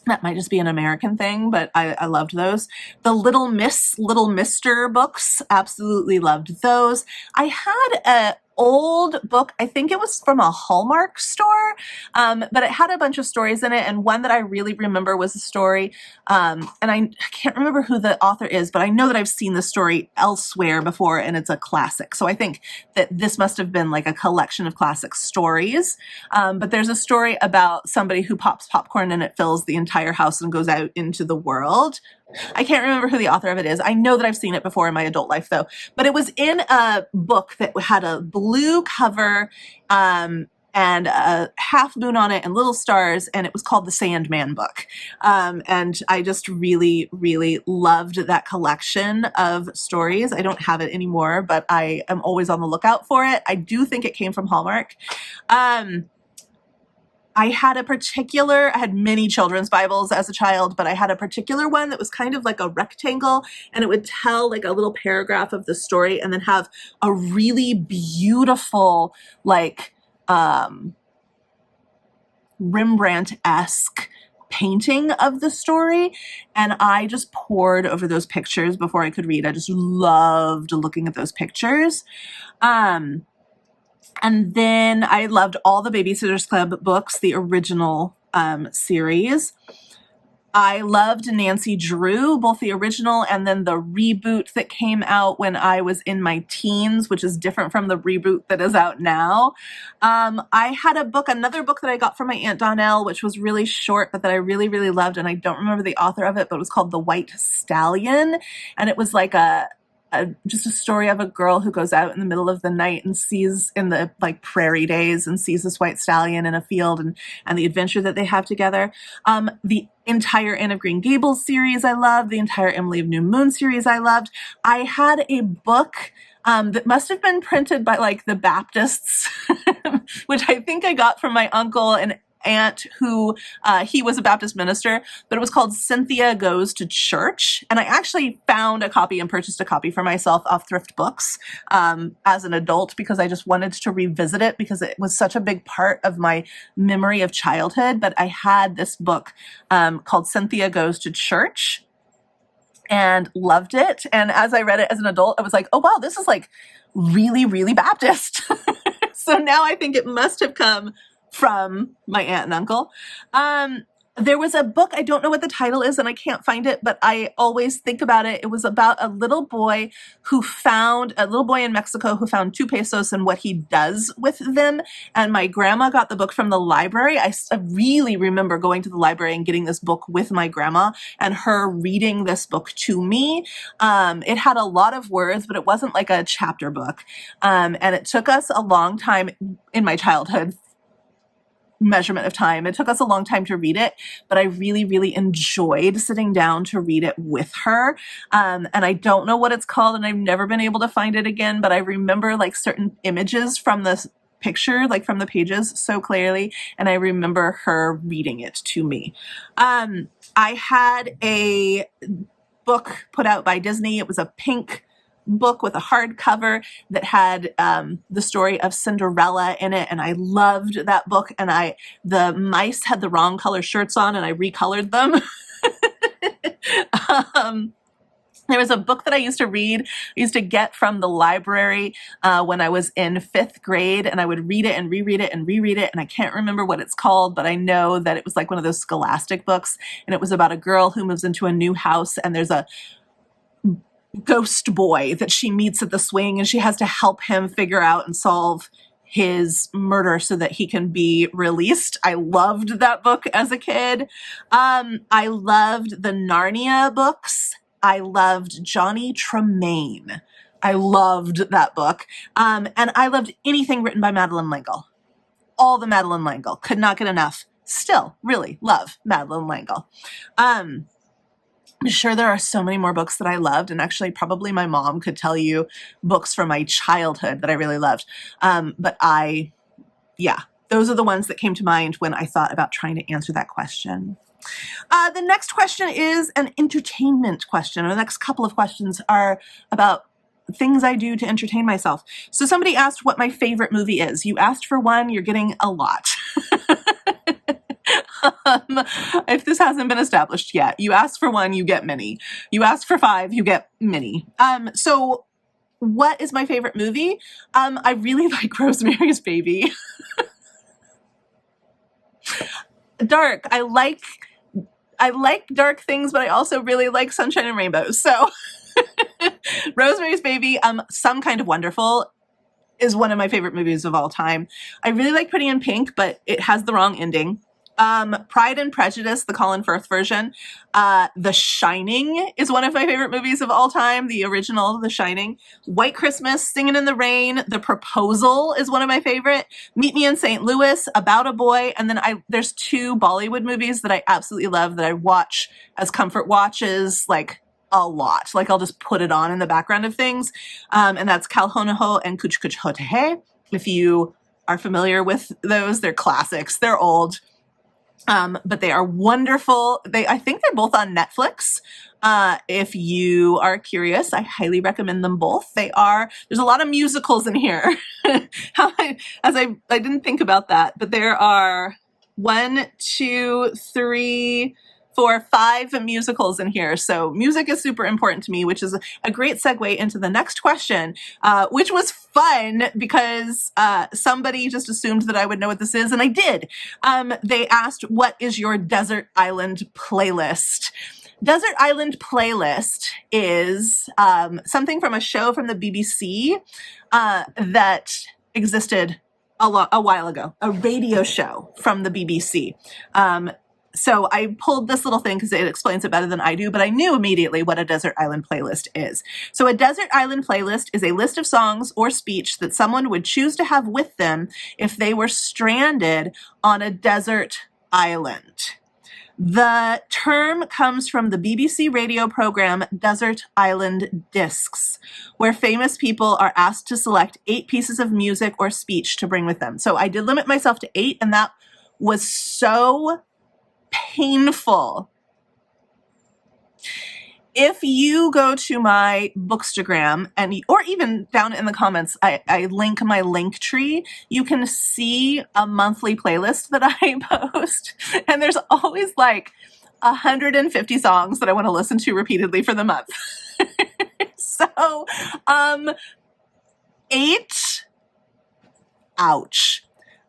A: That might just be an American thing, but I loved those. The Little Miss, Little Mister books, absolutely loved those. I had a old book, I think it was from a Hallmark store, but it had a bunch of stories in it, and one that I really remember was a story, and I can't remember who the author is, but I know that I've seen the story elsewhere before, and it's a classic. So I think that this must have been like a collection of classic stories, but there's a story about somebody who pops popcorn and it fills the entire house and goes out into the world. I can't remember who the author of it is. I know that I've seen it before in my adult life, though. But it was in a book that had a blue cover and a half moon on it and little stars, and it was called the Sandman book. And I just really, really loved that collection of stories. I don't have it anymore, but I am always on the lookout for it. I do think it came from Hallmark. I had many children's Bibles as a child, but I had a particular one that was kind of like a rectangle, and it would tell like a little paragraph of the story and then have a really beautiful, like, Rembrandt-esque painting of the story. And I just pored over those pictures before I could read. I just loved looking at those pictures. And then I loved all the Babysitter's Club books, the original series. I loved Nancy Drew, both the original and then the reboot that came out when I was in my teens, which is different from the reboot that is out now. I had another book that I got from my Aunt Donnell, which was really short, but that I really, really loved. And I don't remember the author of it, but it was called The White Stallion. And it was like just a story of a girl who goes out in the middle of the night and sees in the like prairie days and sees this white stallion in a field and the adventure that they have together. The entire Anne of Green Gables series I loved. The entire Emily of New Moon series I loved. I had a book that must have been printed by like the Baptists, which I think I got from my uncle and aunt who he was a Baptist minister, but it was called Cynthia Goes to Church. And I actually found a copy and purchased a copy for myself off Thrift Books as an adult because I just wanted to revisit it because it was such a big part of my memory of childhood. But I had this book called Cynthia Goes to Church and loved it. And as I read it as an adult, I was like, oh, wow, this is like really, really Baptist. So now I think it must have come from my aunt and uncle. There was a book, I don't know what the title is and I can't find it, but I always think about it. It was about a little boy in Mexico who found 2 pesos and what he does with them. And my grandma got the book from the library. I really remember going to the library and getting this book with my grandma and her reading this book to me. It had a lot of words, but it wasn't like a chapter book. And it took us a long time in my childhood measurement of time. It took us a long time to read it, but I really, really enjoyed sitting down to read it with her. And I don't know what it's called and I've never been able to find it again, but I remember like certain images from this picture, like from the pages so clearly. And I remember her reading it to me. I had a book put out by Disney. It was a pink book with a hardcover that had the story of Cinderella in it, and I loved that book. And the mice had the wrong color shirts on, and I recolored them. There was a book that I used to read, I used to get from the library when I was in 5th grade, and I would read it and reread it and reread it, and I can't remember what it's called, but I know that it was like one of those scholastic books, and it was about a girl who moves into a new house, and there's a ghost boy that she meets at the swing, and she has to help him figure out and solve his murder so that he can be released. I loved that book as a kid. I loved the Narnia books. I loved Johnny Tremaine. I loved that book. And I loved anything written by Madeleine L'Engle. All the Madeleine L'Engle. Could not get enough. Still really love Madeleine L'Engle. I'm sure there are so many more books that I loved, and actually probably my mom could tell you books from my childhood that I really loved. But those are the ones that came to mind when I thought about trying to answer that question. The next question is an entertainment question. The next couple of questions are about things I do to entertain myself. So somebody asked what my favorite movie is. You asked for one, you're getting a lot. If this hasn't been established yet, you ask for one, you get many. You ask for 5, you get many. So what is my favorite movie? I really like Rosemary's Baby. Dark. I like dark things, but I also really like Sunshine and Rainbows. So Rosemary's Baby, Some Kind of Wonderful is one of my favorite movies of all time. I really like Pretty in Pink, but it has the wrong ending. Pride and Prejudice, the Colin Firth version. The Shining is one of my favorite movies of all time. The original, The Shining. White Christmas, Singing in the Rain. The Proposal is one of my favorite. Meet Me in St. Louis, About a Boy. And then there's 2 Bollywood movies that I absolutely love that I watch as comfort watches, like a lot. Like I'll just put it on in the background of things. And that's Kal Ho Na Ho and Kuch Kuch Hote Hai. If you are familiar with those. They're classics. They're old. But they are wonderful. I think they're both on Netflix. If you are curious, I highly recommend them both. There's a lot of musicals in here. I didn't think about that, but there are 1, 2, 3, 4, 5 musicals in here. So music is super important to me, which is a great segue into the next question, which was fun because somebody just assumed that I would know what this is, and I did. They asked, what is your desert island playlist? Desert Island playlist is something from a show from the BBC that existed a while ago, a radio show from the BBC. So I pulled this little thing because it explains it better than I do, but I knew immediately what a desert island playlist is. So a desert island playlist is a list of songs or speech that someone would choose to have with them if they were stranded on a desert island. The term comes from the BBC radio program Desert Island Discs, where famous people are asked to select 8 pieces of music or speech to bring with them. So I did limit myself to 8, and that was so painful. If you go to my Bookstagram or even down in the comments, I link my link tree, you can see a monthly playlist that I post. And there's always like 150 songs that I want to listen to repeatedly for the month. So, 8, ouch.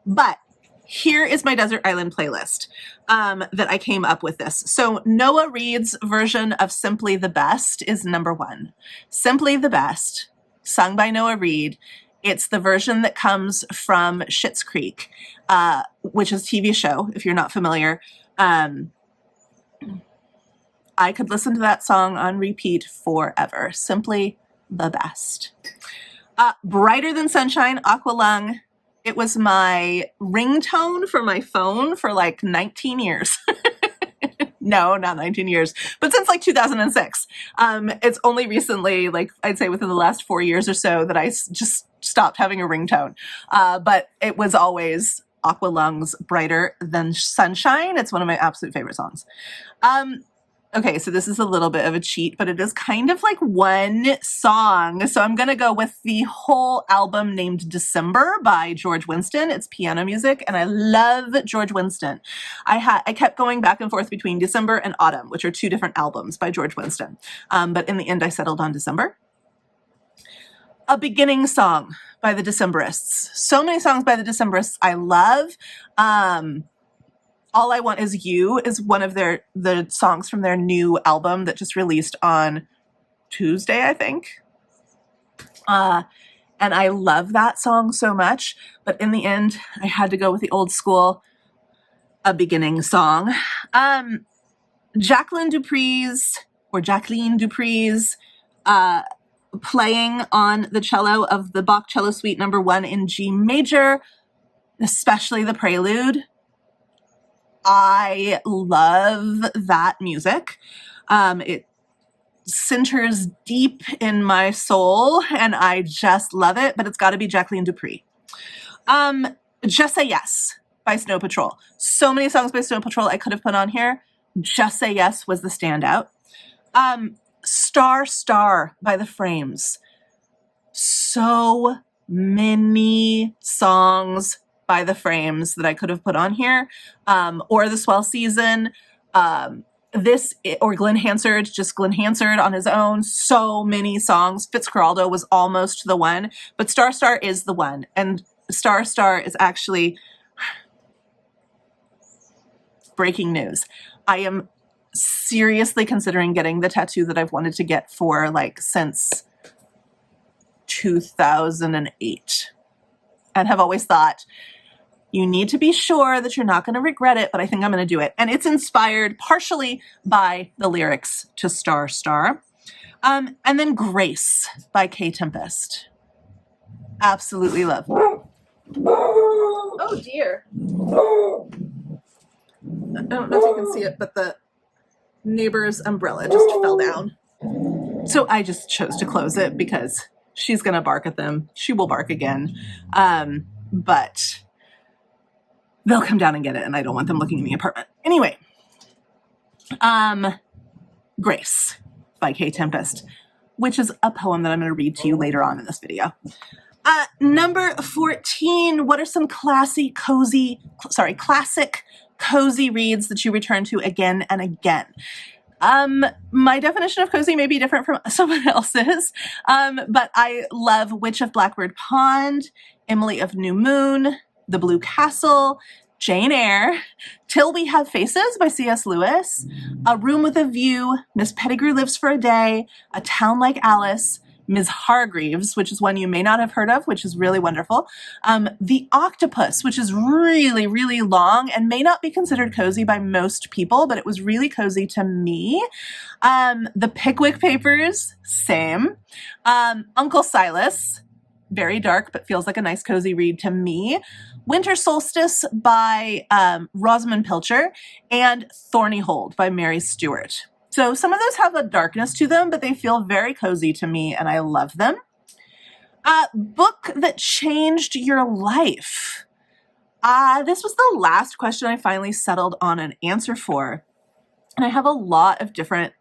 A: But here is my desert island playlist that I came up with this. So Noah Reid's version of Simply the Best is number 1. Simply the Best, sung by Noah Reid. It's the version that comes from Schitt's Creek, which is a TV show, if you're not familiar. I could listen to that song on repeat forever. Simply the Best. Brighter Than Sunshine, Aqualung. It was my ringtone for my phone for like 19 years. No, not 19 years, but since like 2006. It's only recently, like I'd say within the last 4 years or so, that I just stopped having a ringtone. But it was always Aqualung's Brighter Than Sunshine. It's one of my absolute favorite songs. Okay, so this is a little bit of a cheat, but it is kind of like one song. So I'm going to go with the whole album named December by George Winston. It's piano music, and I love George Winston. I kept going back and forth between December and Autumn, which are 2 different albums by George Winston. But in the end, I settled on December. A Beginning Song by the Decemberists. So many songs by the Decemberists I love. All I Want Is You is one of the songs from their new album that just released on Tuesday, I think. And I love that song so much. But in the end, I had to go with the old school A Beginning Song. Jacqueline Dupree's playing on the cello of the Bach Cello Suite No. 1 in G major, especially the prelude. I love that music. It centers deep in my soul, and I just love it, but it's got to be Jacqueline Dupree. Just Say Yes by Snow Patrol. So many songs by Snow Patrol I could have put on here. Just Say Yes was the standout. Star Star by The Frames. So many songs by The Frames that I could have put on here, or The Swell Season, or Glenn Hansard, just Glenn Hansard on his own. So many songs. Fitzcarraldo was almost the one, but Star Star is the one. And Star Star is actually breaking news. I am seriously considering getting the tattoo that I've wanted to get for since 2008, and have always thought, you need to be sure that you're not going to regret it, but I think I'm going to do it. And it's inspired partially by the lyrics to Star Star. And then Grace by K Tempest. Absolutely love. Oh dear. I don't know if you can see it, but the neighbor's umbrella just fell down. So I just chose to close it because she's going to bark at them. She will bark again. but they'll come down and get it, and I don't want them looking in the apartment. Anyway, Grace by Kay Tempest, which is a poem that I'm going to read to you later on in this video. Number 14, what are some classic cozy reads that you return to again and again? My definition of cozy may be different from someone else's, but I love Witch of Blackbird Pond, Emily of New Moon, The Blue Castle, Jane Eyre, Till We Have Faces by C.S. Lewis, A Room with a View, Miss Pettigrew Lives for a Day, A Town Like Alice, Ms. Hargreaves, which is one you may not have heard of, which is really wonderful. The Octopus, which is really, really long and may not be considered cozy by most people, but it was really cozy to me. The Pickwick Papers, same. Uncle Silas, very dark, but feels like a nice cozy read to me. Winter Solstice by Rosamund Pilcher, and Thorny Hold by Mary Stewart. So some of those have a darkness to them, but they feel very cozy to me, and I love them. Book that changed your life. This was the last question I finally settled on an answer for, and I have a lot of different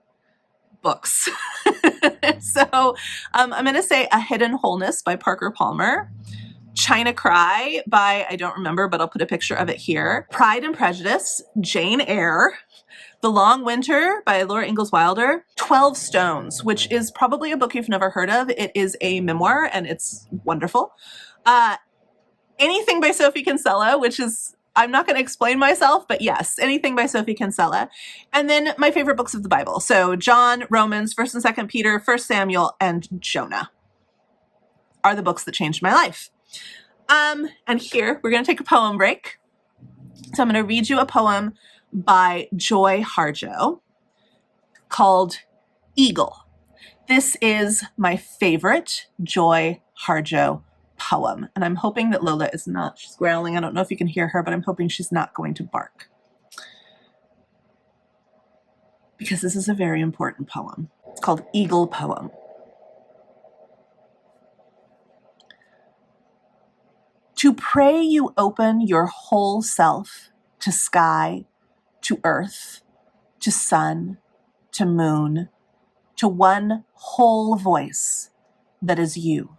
A: books. So I'm going to say A Hidden Wholeness by Parker Palmer, China Cry by, I don't remember, but I'll put a picture of it here, Pride and Prejudice, Jane Eyre, The Long Winter by Laura Ingalls Wilder, 12 Stones, which is probably a book you've never heard of. It is a memoir, and it's wonderful. Anything by Sophie Kinsella, which is, I'm not going to explain myself, but yes, anything by Sophie Kinsella. And then my favorite books of the Bible. So John, Romans, 1st and 2nd Peter, 1st Samuel, and Jonah are the books that changed my life. And here, we're going to take a poem break. So I'm going to read you a poem by Joy Harjo called Eagle. This is my favorite Joy Harjo poem, and I'm hoping that Lola is not, she's growling, I don't know if you can hear her, but I'm hoping she's not going to bark, because this is a very important poem. It's called Eagle Poem. To pray you open your whole self to sky, to earth, to sun, to moon, to one whole voice that is you.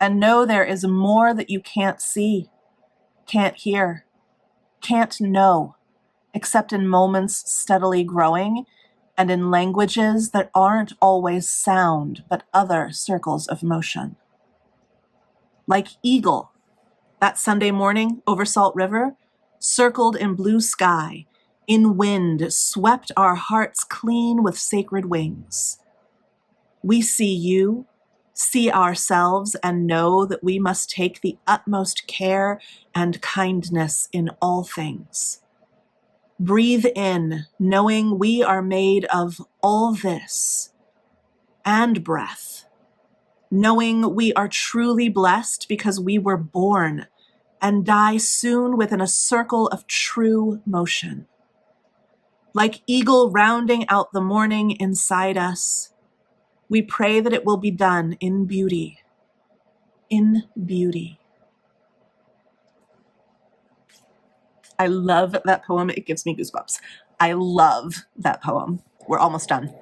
A: And know there is more that you can't see, can't hear, can't know, except in moments steadily growing and in languages that aren't always sound, but other circles of motion. Like eagle, that Sunday morning over Salt River, circled in blue sky, in wind, swept our hearts clean with sacred wings. We see you, see ourselves, and know that we must take the utmost care and kindness in all things. Breathe in, knowing we are made of all this and breath, knowing we are truly blessed because we were born and die soon within a circle of true motion. Like eagle rounding out the morning inside us, we pray that it will be done in beauty, in beauty. I love that poem. It gives me goosebumps. I love that poem. We're almost done.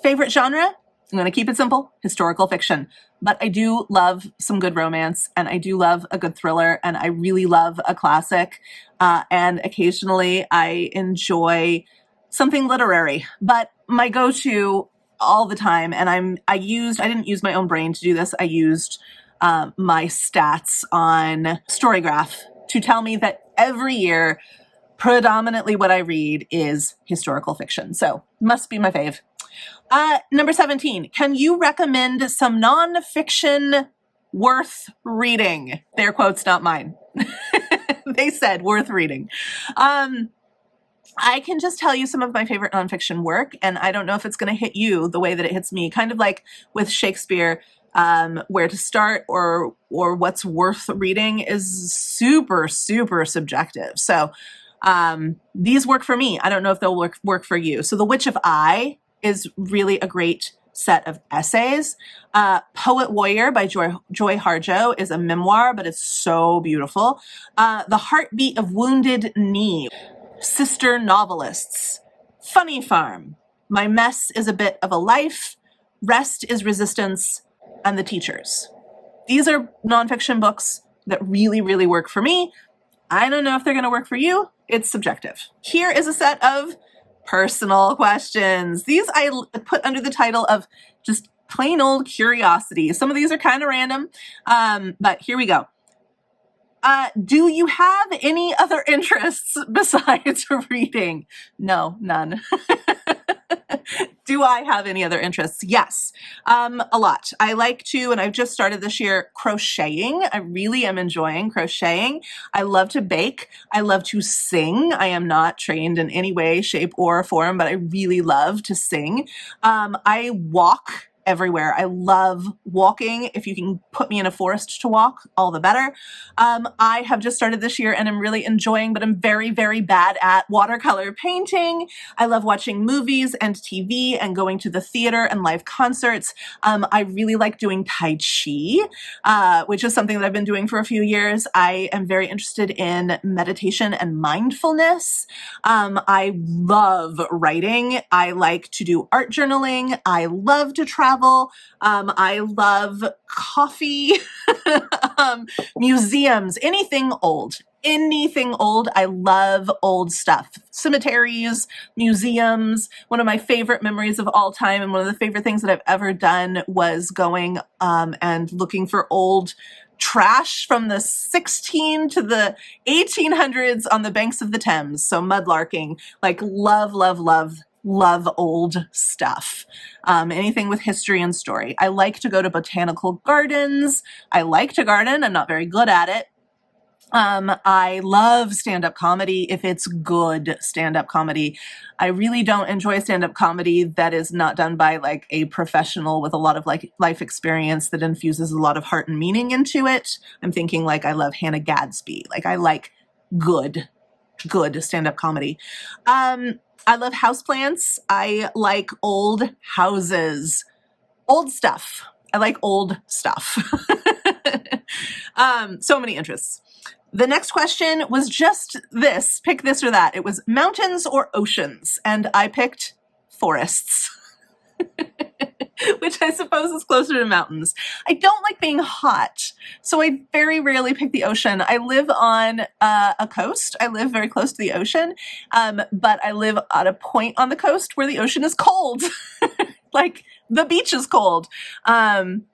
A: Favorite genre? I'm going to keep it simple, historical fiction. But I do love some good romance, and I do love a good thriller, and I really love a classic. And occasionally I enjoy something literary. But my go-to all the time, and I didn't use my own brain to do this. I used my stats on Storygraph to tell me that every year, predominantly what I read is historical fiction. So must be my fave. Number 17, can you recommend some nonfiction worth reading? Their quotes, not mine. They said worth reading. I can just tell you some of my favorite nonfiction work, and I don't know if it's going to hit you the way that it hits me, kind of like with Shakespeare, where to start or what's worth reading is super, super subjective. So these work for me. I don't know if they'll work for you. So The Witch of I is really a great set of essays. Poet Warrior by Joy Harjo is a memoir, but it's so beautiful. The Heartbeat of Wounded Knee. Sister Novelists. Funny Farm. My Mess is a Bit of a Life. Rest is Resistance. And The Teachers. These are nonfiction books that really, really work for me. I don't know if they're going to work for you. It's subjective. Here is a set of personal questions. These I put under the title of just plain old curiosity. Some of these are kind of random, but here we go. Do you have any other interests besides reading? No, none. Do I have any other interests? Yes, a lot. I like to, and I've just started this year, crocheting. I really am enjoying crocheting. I love to bake. I love to sing. I am not trained in any way, shape, or form, but I really love to sing. I walk everywhere. I love walking. If you can put me in a forest to walk, all the better. I have just started this year and I'm really enjoying, but I'm very, very bad at watercolor painting. I love watching movies and TV and going to the theater and live concerts. I really like doing Tai Chi, which is something that I've been doing for a few years. I am very interested in meditation and mindfulness. I love writing. I like to do art journaling. I love to travel. I love coffee, museums, anything old. Anything old. I love old stuff. Cemeteries, museums. One of my favorite memories of all time and one of the favorite things that I've ever done was going and looking for old trash from the 16 to the 1800s on the banks of the Thames. So mudlarking, like love, love, love old stuff. Anything with history and story. I like to go to botanical gardens. I like to garden. I'm not very good at it. I love stand-up comedy if it's good stand-up comedy. I really don't enjoy stand-up comedy that is not done by like a professional with a lot of like life experience that infuses a lot of heart and meaning into it. I'm thinking like I love Hannah Gadsby. Like I like good stand-up comedy. I love houseplants. I like old houses. Old stuff. I like old stuff. So many interests. The next question was just this. Pick this or that. It was mountains or oceans. And I picked forests. Which I suppose is closer to mountains. I don't like being hot, so I very rarely pick the ocean. I live on a coast. I live very close to the ocean, but I live at a point on the coast where the ocean is cold. Like the beach is cold. And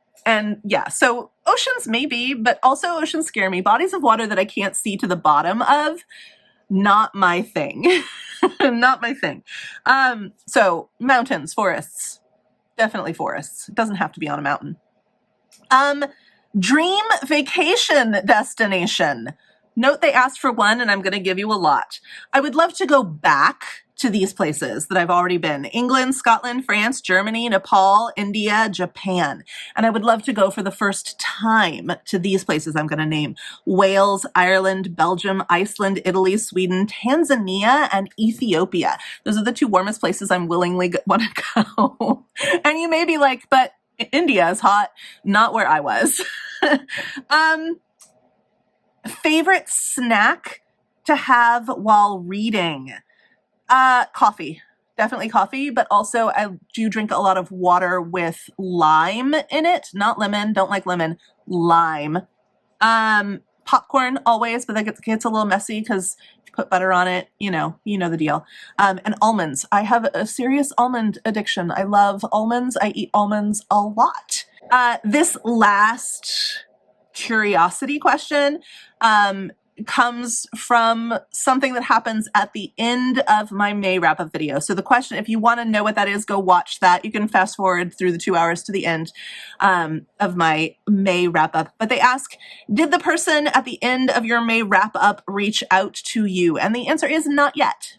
A: yeah, so oceans maybe, but also oceans scare me. Bodies of water that I can't see to the bottom of, not my thing. Not my thing. So mountains, forests. Definitely forests. It doesn't have to be on a mountain. Dream vacation destination. Note they asked for one and I'm going to give you a lot. I would love to go back to these places that I've already been. England, Scotland, France, Germany, Nepal, India, Japan. And I would love to go for the first time to these places I'm going to name. Wales, Ireland, Belgium, Iceland, Italy, Sweden, Tanzania, and Ethiopia. Those are the two warmest places I'm willingly want to go. And you may be like, but India is hot. Not where I was. Favorite snack to have while reading? Coffee. Definitely coffee, but also I do drink a lot of water with lime in it. Not lemon. Don't like lemon. Lime. Popcorn always, but that gets a little messy because if you put butter on it, you know the deal. And almonds. I have a serious almond addiction. I love almonds. I eat almonds a lot. This last curiosity question comes from something that happens at the end of my May wrap-up video. So the question, if you want to know what that is, go watch that. You can fast forward through the 2 hours to the end of my May wrap-up. But they ask, did the person at the end of your May wrap-up reach out to you? And the answer is not yet.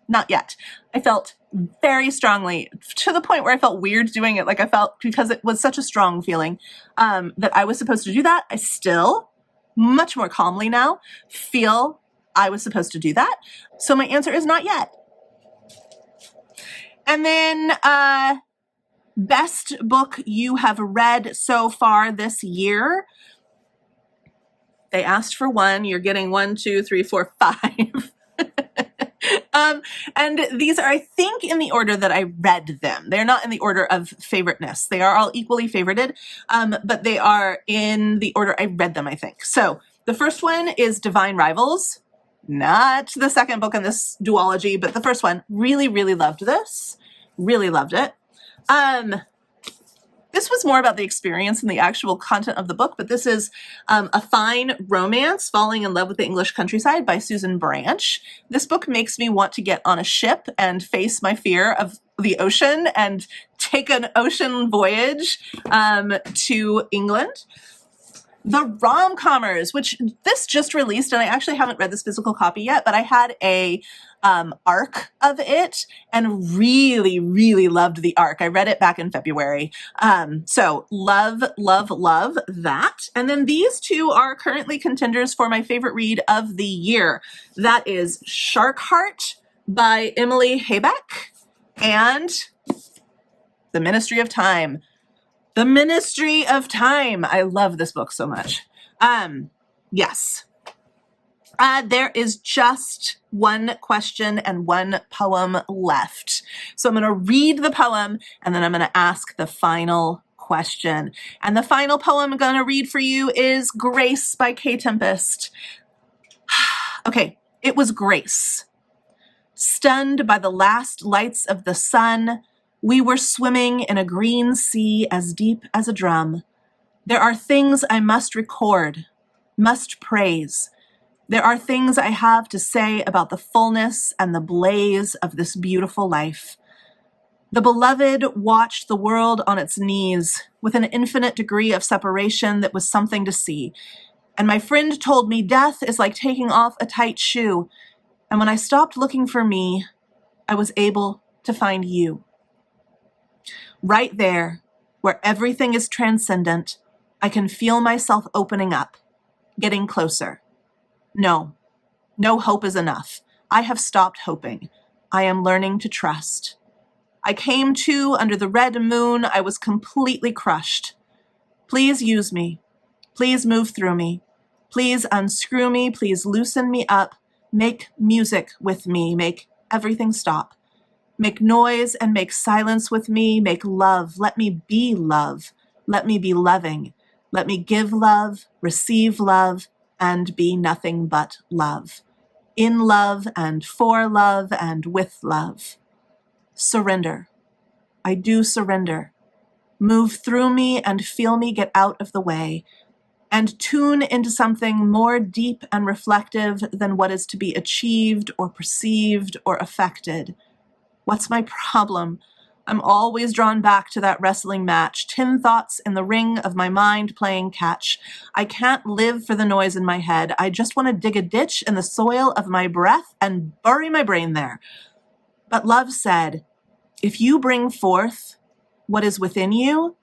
A: Not yet. I felt very strongly, to the point where I felt weird doing it. Like I felt, because it was such a strong feeling, that I was supposed to do that. I still, much more calmly now, feel I was supposed to do that. So my answer is not yet. And then Best book you have read so far this year? They asked for one. You're getting 1, 2, 3, 4, 5. And these are, I think, in the order that I read them. They're not in the order of favoriteness. They are all equally favorited, but they are in the order I read them, I think. So the first one is Divine Rivals. Not the second book in this duology, but the first one. Really, really loved this. Really loved it. This was more about the experience and the actual content of the book, but this is A Fine Romance, Falling in Love with the English Countryside by Susan Branch. This book makes me want to get on a ship and face my fear of the ocean and take an ocean voyage to England. The Rom-Commers, which this just released, and I actually haven't read this physical copy yet, but I had a arc of it and really, really loved the arc. I read it back in February. So love, love, love that. And then these two are currently contenders for my favorite read of the year. That is Shark Heart by Emily Haybeck and The Ministry of Time. The Ministry of Time. I love this book so much. Yes. There is just one question and one poem left. So I'm going to read the poem and then I'm going to ask the final question. And the final poem I'm going to read for you is Grace by K. Tempest. Okay, it was Grace. Stunned by the last lights of the sun, we were swimming in a green sea as deep as a drum. There are things I must record, must praise. There are things I have to say about the fullness and the blaze of this beautiful life. The beloved watched the world on its knees with an infinite degree of separation that was something to see. And my friend told me death is like taking off a tight shoe. And when I stopped looking for me, I was able to find you. Right there, where everything is transcendent, I can feel myself opening up, getting closer. No hope is enough. I have stopped hoping. I am learning to trust. I came to under the red moon. I was completely crushed. Please use me. Please move through me. Please unscrew me. Please loosen me up. Make music with me. Make everything stop. Make noise and make silence with me. Make love. Let me be love. Let me be loving. Let me give love, receive love, and be nothing but love. In love and for love and with love. Surrender. I do surrender. Move through me and feel me get out of the way, and tune into something more deep and reflective than what is to be achieved or perceived or affected. What's my problem? I'm always drawn back to that wrestling match, 10 thoughts in the ring of my mind playing catch. I can't live for the noise in my head. I just want to dig a ditch in the soil of my breath and bury my brain there. But love said, if you bring forth what is within you,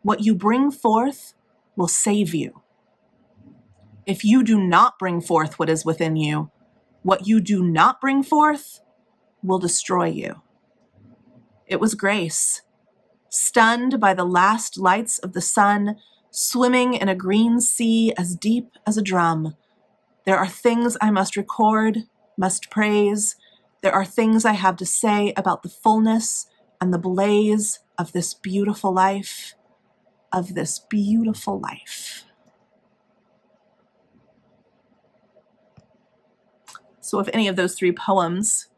A: what you bring forth will save you. If you do not bring forth what is within you, what you do not bring forth will destroy you. It was Grace, stunned by the last lights of the sun, swimming in a green sea as deep as a drum. There are things I must record, must praise. There are things I have to say about the fullness and the blaze of this beautiful life, of this beautiful life. So if any of those three poems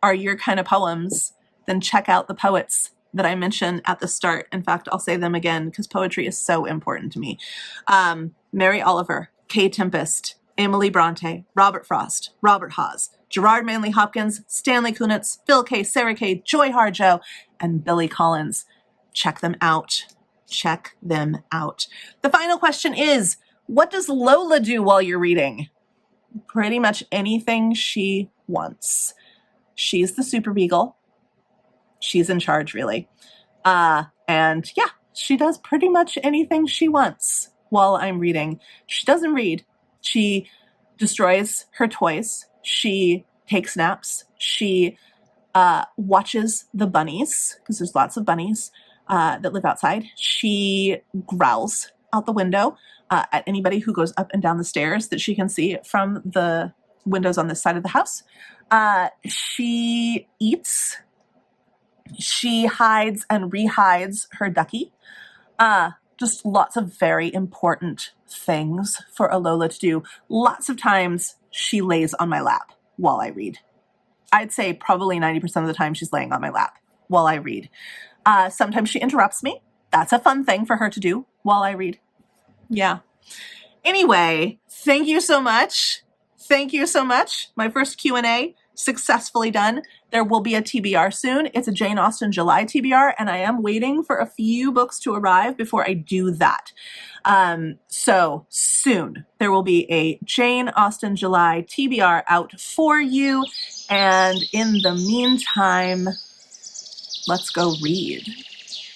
A: are your kind of poems, then check out the poets that I mentioned at the start. In fact, I'll say them again because poetry is so important to me. Mary Oliver, K. Tempest, Emily Bronte, Robert Frost, Robert Haas, Gerard Manley Hopkins, Stanley Kunitz, Phil K., Sarah K., Joy Harjo, and Billy Collins. Check them out. Check them out. The final question is, what does Lola do while you're reading? Pretty much anything she wants. She's the super beagle. She's in charge, really. And yeah, she does pretty much anything she wants while I'm reading. She doesn't read. She destroys her toys. She takes naps. She watches the bunnies, because there's lots of bunnies that live outside. She growls out the window at anybody who goes up and down the stairs that she can see from the windows on this side of the house. She eats. She hides and rehides her ducky. Just lots of very important things for a Lola to do. Lots of times she lays on my lap while I read. I'd say probably 90% of the time she's laying on my lap while I read. Sometimes she interrupts me. That's a fun thing for her to do while I read. Yeah. Anyway, thank you so much. Thank you so much. My first Q&A successfully done. There will be a TBR soon. It's a Jane Austen July TBR, and I am waiting for a few books to arrive before I do that. So soon there will be a Jane Austen July TBR out for you. And in the meantime, let's go read.